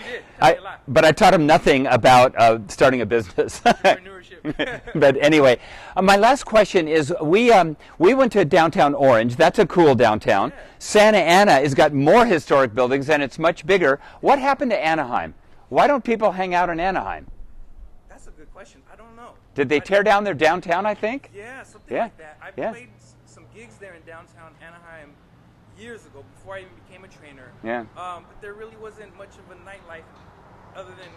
taught him nothing about starting a business. Entrepreneurship. But anyway, my last question is: we went to downtown Orange. That's a cool downtown. Yeah. Santa Ana has got more historic buildings and it's much bigger. What happened to Anaheim? Why don't people hang out in Anaheim? That's a good question. I don't know. Did they tear down their downtown? I think. Yeah, something like that. I played some gigs there in downtown Anaheim years ago, before I even became a trainer. Yeah. But there really wasn't much of a nightlife other than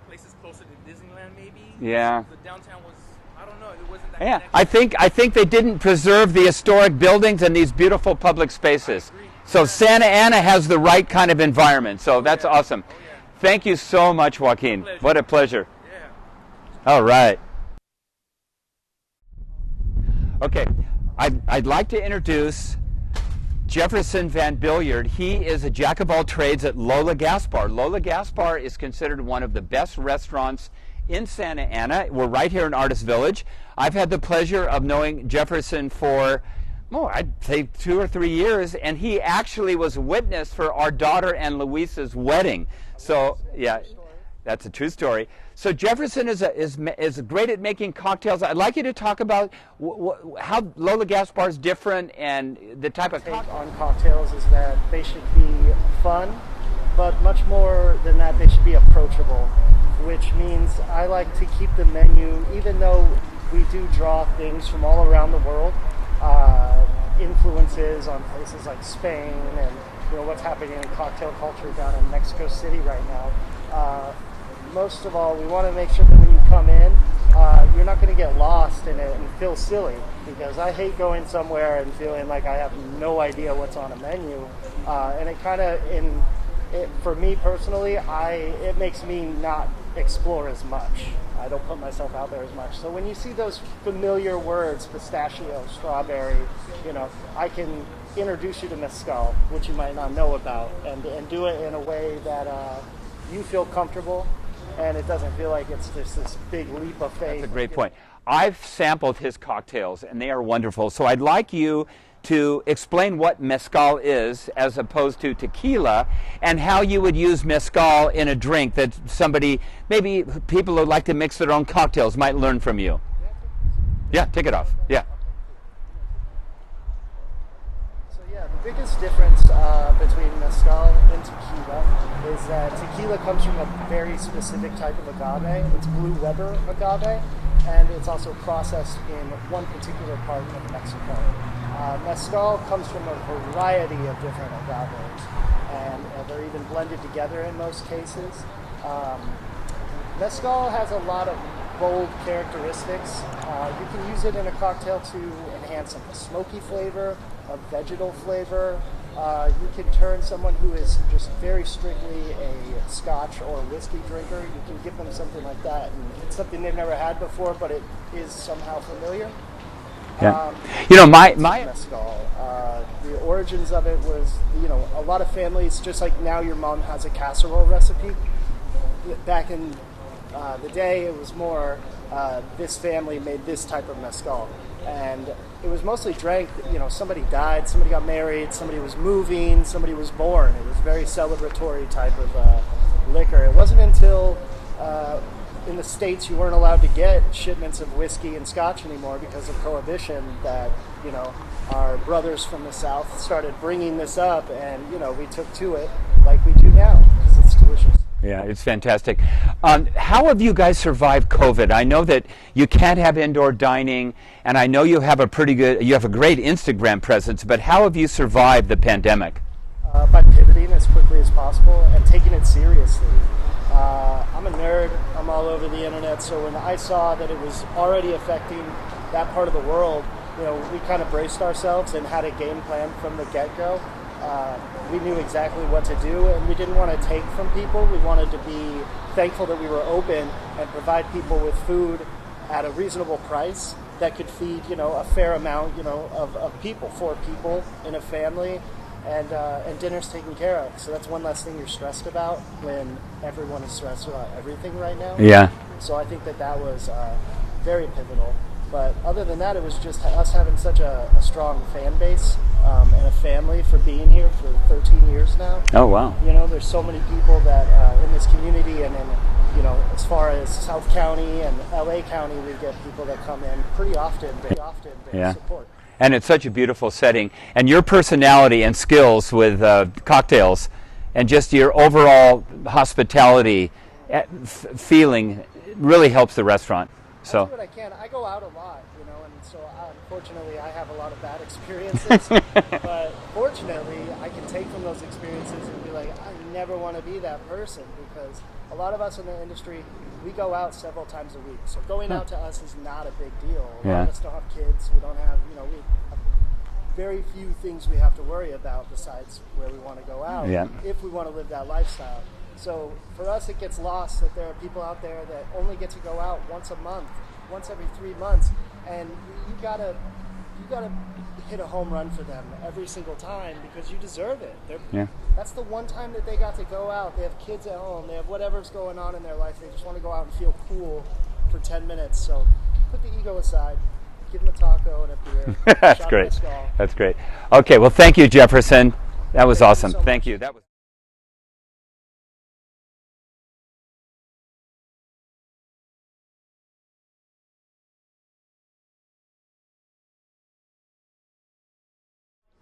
places closer to Disneyland, maybe. Yeah. The downtown was, I don't know, it wasn't that connected. I think they didn't preserve the historic buildings and these beautiful public spaces. So Santa Ana has the right kind of environment. So that's awesome. Oh, yeah. Thank you so much, Joaquin. What a pleasure. Yeah. All right. Okay, I'd like to introduce Jefferson Van Beek. He is a jack of all trades at Lola Gaspar. Lola Gaspar is considered one of the best restaurants in Santa Ana. We're right here in Artist Village. I've had the pleasure of knowing Jefferson for, I'd say 2 or 3 years, and he actually was witness for our daughter and Luisa's wedding. So, yeah, that's a true story. So Jefferson is great at making cocktails. I'd like you to talk about how Lola Gaspar is different and the type of take on cocktails is that they should be fun, but much more than that, they should be approachable, which means I like to keep the menu, even though we do draw things from all around the world, influences on places like Spain and what's happening in cocktail culture down in Mexico City right now. Most of all, we want to make sure that when you come in, you're not going to get lost in it and feel silly, because I hate going somewhere and feeling like I have no idea what's on a menu. And it kind of, for me personally, it makes me not explore as much. I don't put myself out there as much. So when you see those familiar words, pistachio, strawberry, I can introduce you to mezcal, which you might not know about, and do it in a way that you feel comfortable, and it doesn't feel like it's just this big leap of faith. That's a great point. I've sampled his cocktails, and they are wonderful. So I'd like you to explain what mezcal is as opposed to tequila, and how you would use mezcal in a drink that somebody, maybe people who like to mix their own cocktails, might learn from you. Yeah, take it off. Yeah. So yeah, the biggest difference between mezcal and tequila is that tequila comes from a very specific type of agave. It's Blue Weber agave, and it's also processed in one particular part of Mexico. Mezcal comes from a variety of different agaves, and they're even blended together in most cases. Mezcal has a lot of bold characteristics. You can use it in a cocktail to enhance a smoky flavor, a vegetal flavor. You can turn someone who is just very strictly a scotch or whiskey drinker, you can give them something like that. And it's something they've never had before, but it is somehow familiar. Yeah. My mezcal. The origins of it was, a lot of families, just like now your mom has a casserole recipe. Back in the day, it was more this family made this type of mezcal, and it was mostly drank. Somebody died, somebody got married, somebody was moving, somebody was born. It was a very celebratory type of liquor. It wasn't until in the States you weren't allowed to get shipments of whiskey and scotch anymore because of prohibition that our brothers from the South started bringing this up, and we took to it like we do now because it's delicious. Yeah, it's fantastic. How have you guys survived COVID? I know that you can't have indoor dining, and I know you have a great Instagram presence, but how have you survived the pandemic? By pivoting as quickly as possible and taking it seriously. I'm a nerd. I'm all over the internet, so when I saw that it was already affecting that part of the world, we kind of braced ourselves and had a game plan from the get-go. We knew exactly what to do, and we didn't want to take from people. We wanted to be thankful that we were open and provide people with food at a reasonable price that could feed, a fair amount, of people, 4 people in a family, and dinner's taken care of. So that's one less thing you're stressed about when everyone is stressed about everything right now. Yeah. So I think that was very pivotal. But other than that, it was just us having such a strong fan base and a family for being here for 13 years now. Oh, wow. There's so many people that in this community, and in, as far as South County and LA County, we get people that come in pretty often, Yeah. support. And it's such a beautiful setting. And your personality and skills with cocktails and just your overall hospitality feeling really helps the restaurant. So. I do what I can. I go out a lot, and so unfortunately I have a lot of bad experiences. But fortunately, I can take from those experiences and be like, I never want to be that person, because a lot of us in the industry, we go out several times a week. So going out to us is not a big deal. A lot of us don't have kids. We don't have, we have very few things we have to worry about besides where we want to go out if we want to live that lifestyle. So for us, it gets lost that there are people out there that only get to go out once a month, once every 3 months, and you gotta hit a home run for them every single time because you deserve it. That's the one time that they got to go out. They have kids at home. They have whatever's going on in their life. They just want to go out and feel cool for 10 minutes. So put the ego aside. Give them a taco and a beer. That's great. That's great. Okay, well, thank you, Jefferson. That was awesome. Thank you. That was.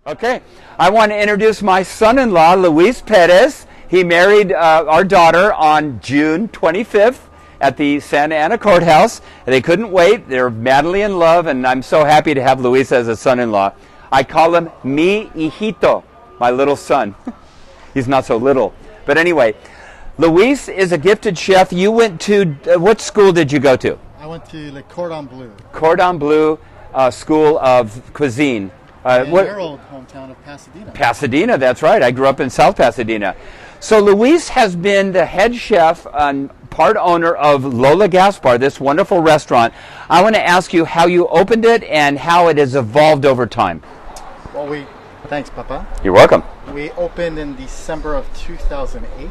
Okay, I want to introduce my son-in-law, Luis Perez. He married our daughter on June 25th at the Santa Ana Courthouse. They couldn't wait. They're madly in love, and I'm so happy to have Luis as a son-in-law. I call him mi hijito, my little son. He's not so little. But anyway, Luis is a gifted chef. You went to, what school did you go to? I went to Le Cordon Bleu. Cordon Bleu School of Cuisine. Your old hometown of Pasadena. Pasadena, that's right. I grew up in South Pasadena. So Luis has been the head chef on part owner of Lola Gaspar, this wonderful restaurant. I want to ask you how you opened it and how it has evolved over time. Well, thanks, Papa. You're welcome. We opened in December of 2008,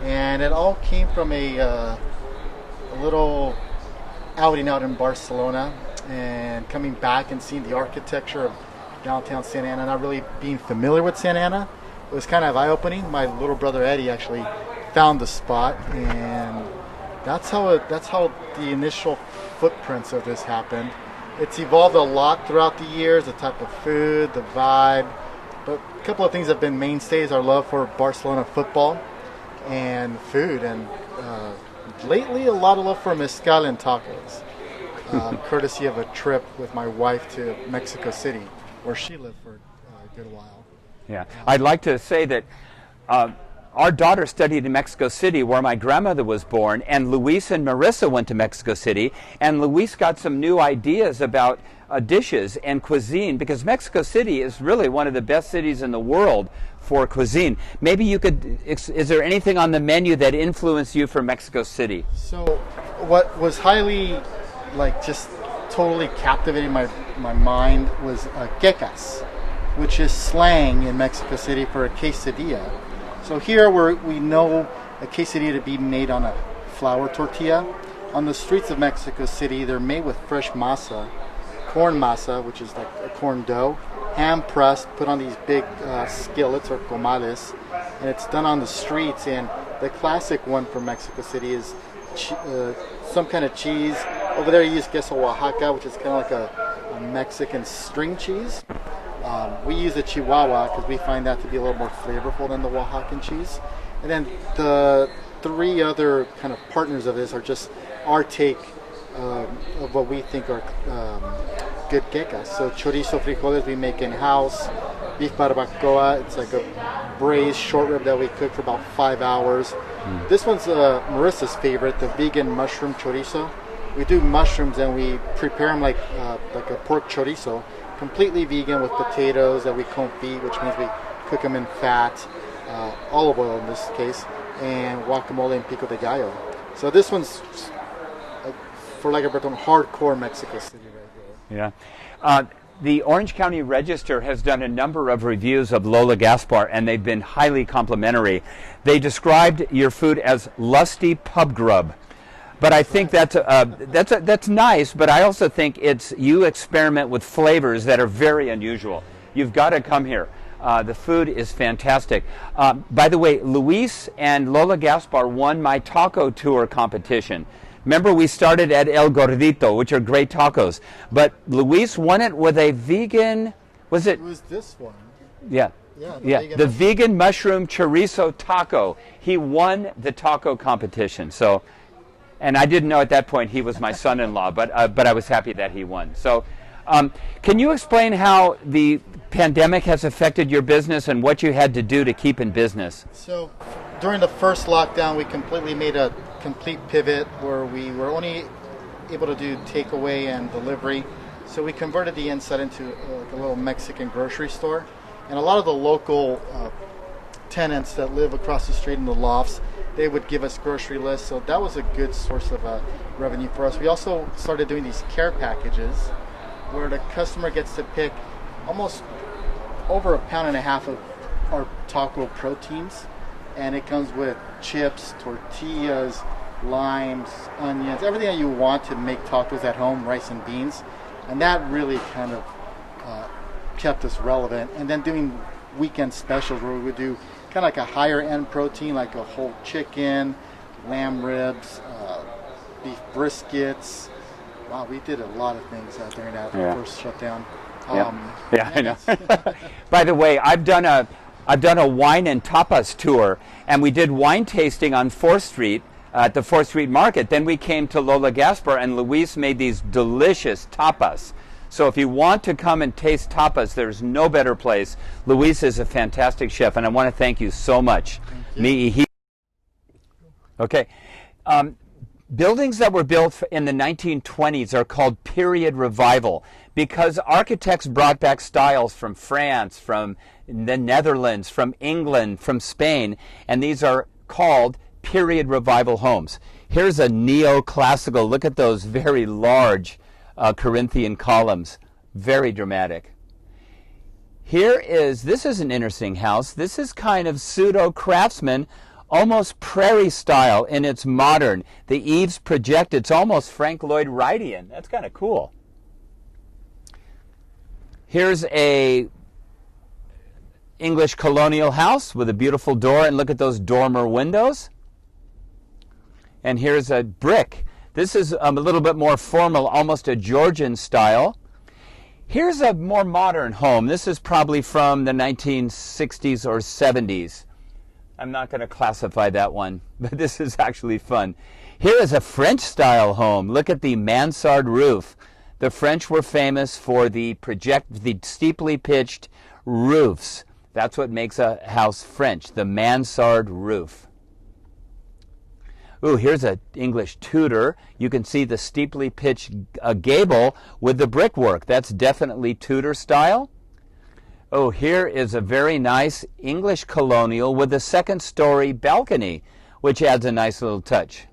and it all came from a little outing out in Barcelona, and coming back and seeing the architecture of downtown Santa Ana, not really being familiar with Santa Ana. It was kind of eye-opening. My little brother Eddie actually found the spot, and that's how the initial footprints of this happened. It's evolved a lot throughout the years, the type of food, the vibe, but a couple of things have been mainstays: our love for Barcelona football and food, and lately a lot of love for mezcal and tacos, courtesy of a trip with my wife to Mexico City, where she lived for a good while. Yeah, I'd like to say that our daughter studied in Mexico City, where my grandmother was born, and Luis and Marissa went to Mexico City, and Luis got some new ideas about dishes and cuisine, because Mexico City is really one of the best cities in the world for cuisine. Maybe you could, is there anything on the menu that influenced you from Mexico City? So what was highly, just totally captivating my mind was quecas, which is slang in Mexico City for a quesadilla. So here we know a quesadilla to be made on a flour tortilla. On the streets of Mexico City, they're made with fresh masa, corn masa, which is like a corn dough, hand pressed, put on these big skillets or comales, and it's done on the streets. And the classic one from Mexico City is some kind of cheese. Over there you use queso Oaxaca, which is kind of like a Mexican string cheese. We use the Chihuahua because we find that to be a little more flavorful than the Oaxacan cheese. And then the three other kind of partners of this are just our take of what we think are good quecas. So chorizo frijoles we make in-house. Beef barbacoa, it's like a braised short rib that we cook for about 5 hours. This one's Marissa's favorite, the vegan mushroom chorizo. We do mushrooms and we prepare them like a pork chorizo, completely vegan, with potatoes that we confit, which means we cook them in fat, olive oil in this case, and guacamole and pico de gallo. So this one's, for lack of a better term, hardcore Mexico City right here. Yeah. The Orange County Register has done a number of reviews of Lola Gaspar, and they've been highly complimentary. They described your food as lusty pub grub. But I think that's nice, but I also think you experiment with flavors that are very unusual. You've got to come here. The food is fantastic. By the way, Luis and Lola Gaspar won my taco tour competition. Remember, we started at El Gordito, which are great tacos. But Luis won it with a vegan, was it? It was this one. Yeah. The vegan mushroom chorizo taco. He won the taco competition. So. And I didn't know at that point he was my son-in-law, but I was happy that he won. So can you explain how the pandemic has affected your business and what you had to do to keep in business? So during the first lockdown, we completely made a complete pivot where we were only able to do takeaway and delivery. So we converted the inside into a little Mexican grocery store. And a lot of the local tenants that live across the street in the lofts, they would give us grocery lists, so that was a good source of revenue for us. We also started doing these care packages where the customer gets to pick almost over 1.5 pounds of our taco proteins, and it comes with chips, tortillas, limes, onions, everything that you want to make tacos at home, rice and beans. And that really kind of kept us relevant. And then doing weekend specials where we would do kind of like a higher end protein, like a whole chicken, lamb ribs, beef briskets. Wow, we did a lot of things during that first shutdown. I know. By the way, I've done a wine and tapas tour, and we did wine tasting on 4th Street at the 4th Street Market. Then we came to Lola Gaspar, and Luis made these delicious tapas. So if you want to come and taste tapas, there's no better place. Luis is a fantastic chef, and I want to thank you so much. Okay. Buildings that were built in the 1920s are called period revival because architects brought back styles from France, from the Netherlands, from England, from Spain, and these are called period revival homes. Here's a neoclassical. Look at those very large Corinthian columns. Very dramatic. This is an interesting house. This is kind of pseudo-craftsman, almost prairie style in its modern. The eaves project. It's almost Frank Lloyd Wrightian. That's kind of cool. Here's a English colonial house with a beautiful door, and look at those dormer windows. And here's a brick. This is a little bit more formal, almost a Georgian style. Here's a more modern home. This is probably from the 1960s or 70s. I'm not going to classify that one, but this is actually fun. Here is a French style home. Look at the mansard roof. The French were famous for the steeply pitched roofs. That's what makes a house French, the mansard roof. Ooh, here's an English Tudor. You can see the steeply pitched gable with the brickwork. That's definitely Tudor style. Oh, here is a very nice English colonial with a second-story balcony, which adds a nice little touch.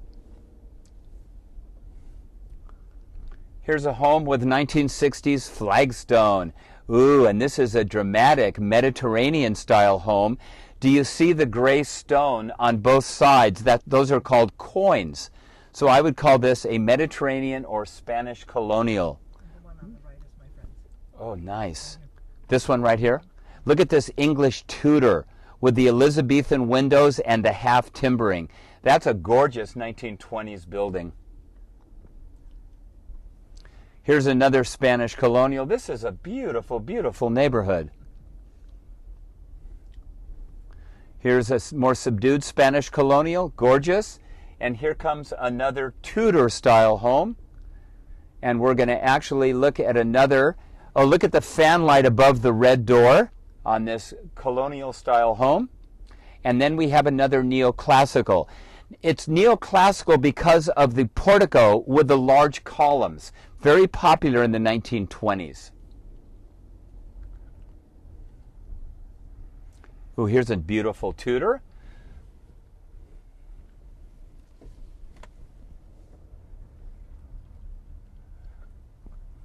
Here's a home with 1960s flagstone. Ooh, and this is a dramatic Mediterranean-style home. Do you see the gray stone on both sides? Those are called coins. So I would call this a Mediterranean or Spanish colonial. The one on the right is my friend's. Oh, nice. This one right here? Look at this English Tudor with the Elizabethan windows and the half timbering. That's a gorgeous 1920s building. Here's another Spanish colonial. This is a beautiful, beautiful neighborhood. Here's a more subdued Spanish colonial, gorgeous. And here comes another Tudor style home. And we're going to actually look at another. Oh, look at the fan light above the red door on this colonial style home. And then we have another neoclassical. It's neoclassical because of the portico with the large columns. Very popular in the 1920s. Oh, here's a beautiful Tudor.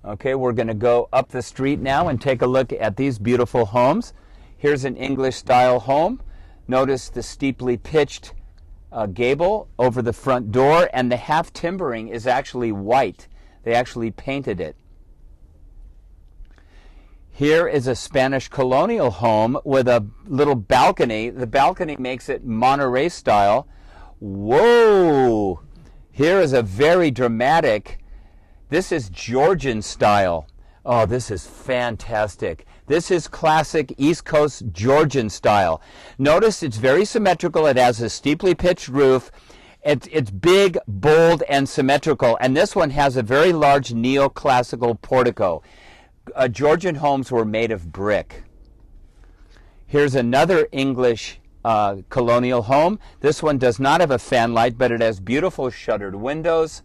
Okay, we're going to go up the street now and take a look at these beautiful homes. Here's an English style home. Notice the steeply pitched gable over the front door, and the half timbering is actually white. They actually painted it. Here is a Spanish colonial home with a little balcony. The balcony makes it Monterey style. Whoa! Here is a very dramatic, this is Georgian style. Oh, this is fantastic. This is classic East Coast Georgian style. Notice it's very symmetrical. It has a steeply pitched roof. It's big, bold, and symmetrical. And this one has a very large neoclassical portico. Georgian homes were made of brick. Here's another English colonial home. This one does not have a fan light, but it has beautiful shuttered windows.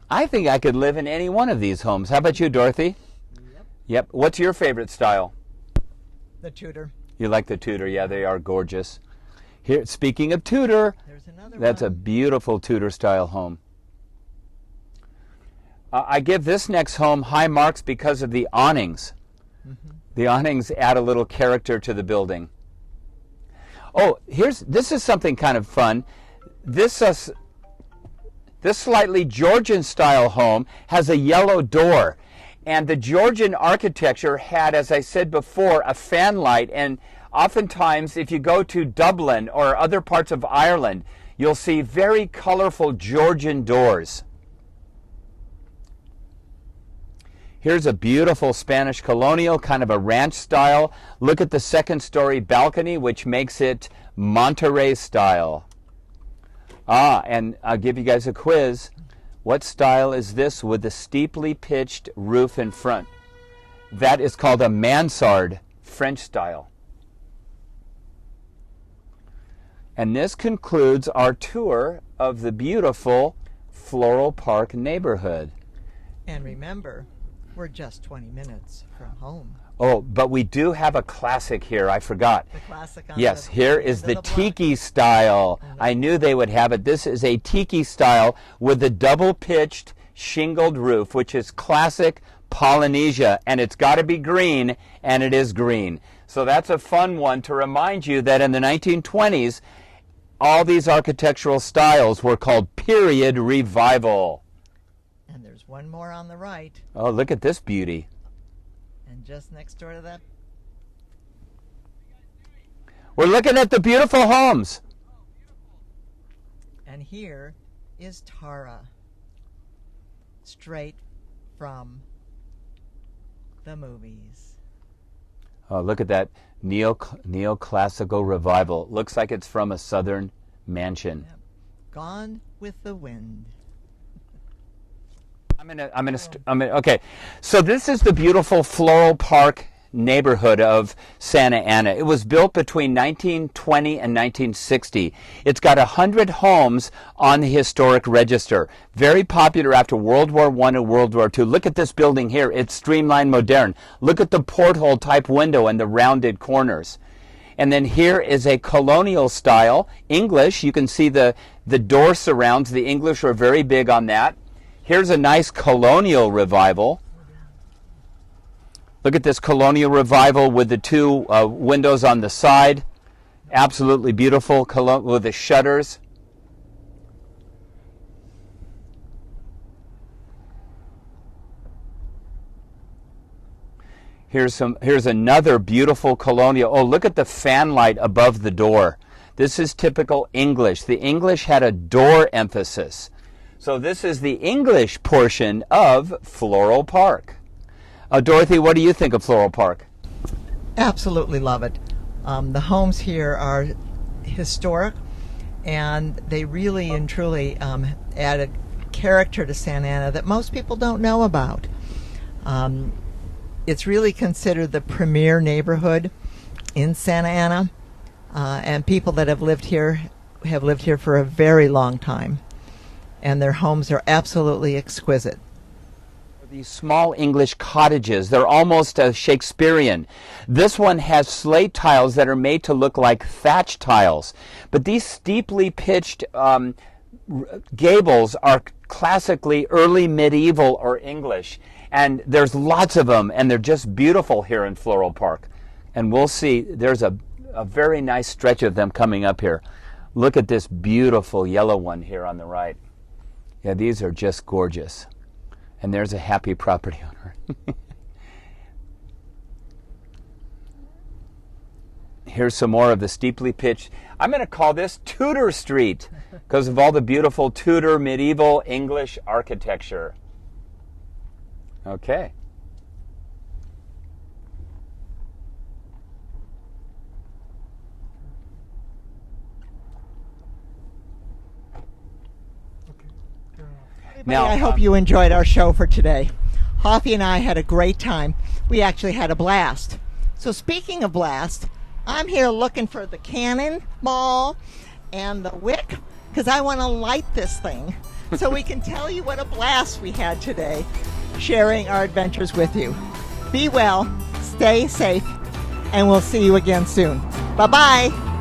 I think I could live in any one of these homes. How about you, Dorothy? Yep. What's your favorite style? The Tudor. You like the Tudor? Yeah, they are gorgeous. Here, speaking of Tudor, There's another that's one. a beautiful Tudor style home. I give this next home high marks because of the awnings. Mm-hmm. The awnings add a little character to the building. Oh, this is something kind of fun. This slightly Georgian style home has a yellow door. And the Georgian architecture had, as I said before, a fan light. And oftentimes, if you go to Dublin or other parts of Ireland, you'll see very colorful Georgian doors. Here's a beautiful Spanish colonial, kind of a ranch style. Look at the second-story balcony, which makes it Monterey style. And I'll give you guys a quiz. What style is this with the steeply pitched roof in front? That is called a mansard, French style. And this concludes our tour of the beautiful Floral Park neighborhood. And remember, we're just 20 minutes from home. Oh, but we do have a classic here. I forgot. The classic on Yes, the here is the block. tiki style. I knew they would have it. This is a tiki style with a double-pitched shingled roof, which is classic Polynesia, and it's got to be green, and it is green. So that's a fun one to remind you that in the 1920s, all these architectural styles were called period revival. And there's one more on the right. Oh, look at this beauty. And just next door to that, We're looking at the beautiful homes. and here is Tara, straight from the movies. Oh, look at that neoclassical revival. Looks like it's from a southern mansion. Yep. Gone with the Wind. Okay. So this is the beautiful Floral Park neighborhood of Santa Ana. It was built between 1920 and 1960. It's got 100 homes on the historic register. Very popular after World War I and World War II. Look at this building here. It's streamlined modern. Look at the porthole type window and the rounded corners. And then here is a colonial style English. You can see the door surrounds. The English are very big on that. Here's a nice colonial revival. Look at this colonial revival with the two windows on the side. Absolutely beautiful with the shutters. Here's another beautiful colonial. Oh, look at the fan light above the door. This is typical English. The English had a door emphasis. So this is the English portion of Floral Park. Dorothy, what do you think of Floral Park? Absolutely love it. The homes here are historic, and they really and truly add a character to Santa Ana that most people don't know about. It's really considered the premier neighborhood in Santa Ana, and people that have lived here for a very long time, and their homes are absolutely exquisite. These small English cottages, they're almost Shakespearean. This one has slate tiles that are made to look like thatch tiles. But these steeply pitched gables are classically early medieval or English. And there's lots of them, and they're just beautiful here in Floral Park. And we'll see, there's a very nice stretch of them coming up here. Look at this beautiful yellow one here on the right. Yeah, these are just gorgeous. And there's a happy property owner. Here's some more of the steeply pitched. I'm going to call this Tudor Street because of all the beautiful Tudor medieval English architecture. Okay. Now, I hope you enjoyed our show for today. Hoffy and I had a great time. We actually had a blast. So speaking of blast, I'm here looking for the cannonball and the wick because I want to light this thing so we can tell you what a blast we had today sharing our adventures with you. Be well, stay safe, and we'll see you again soon. Bye-bye.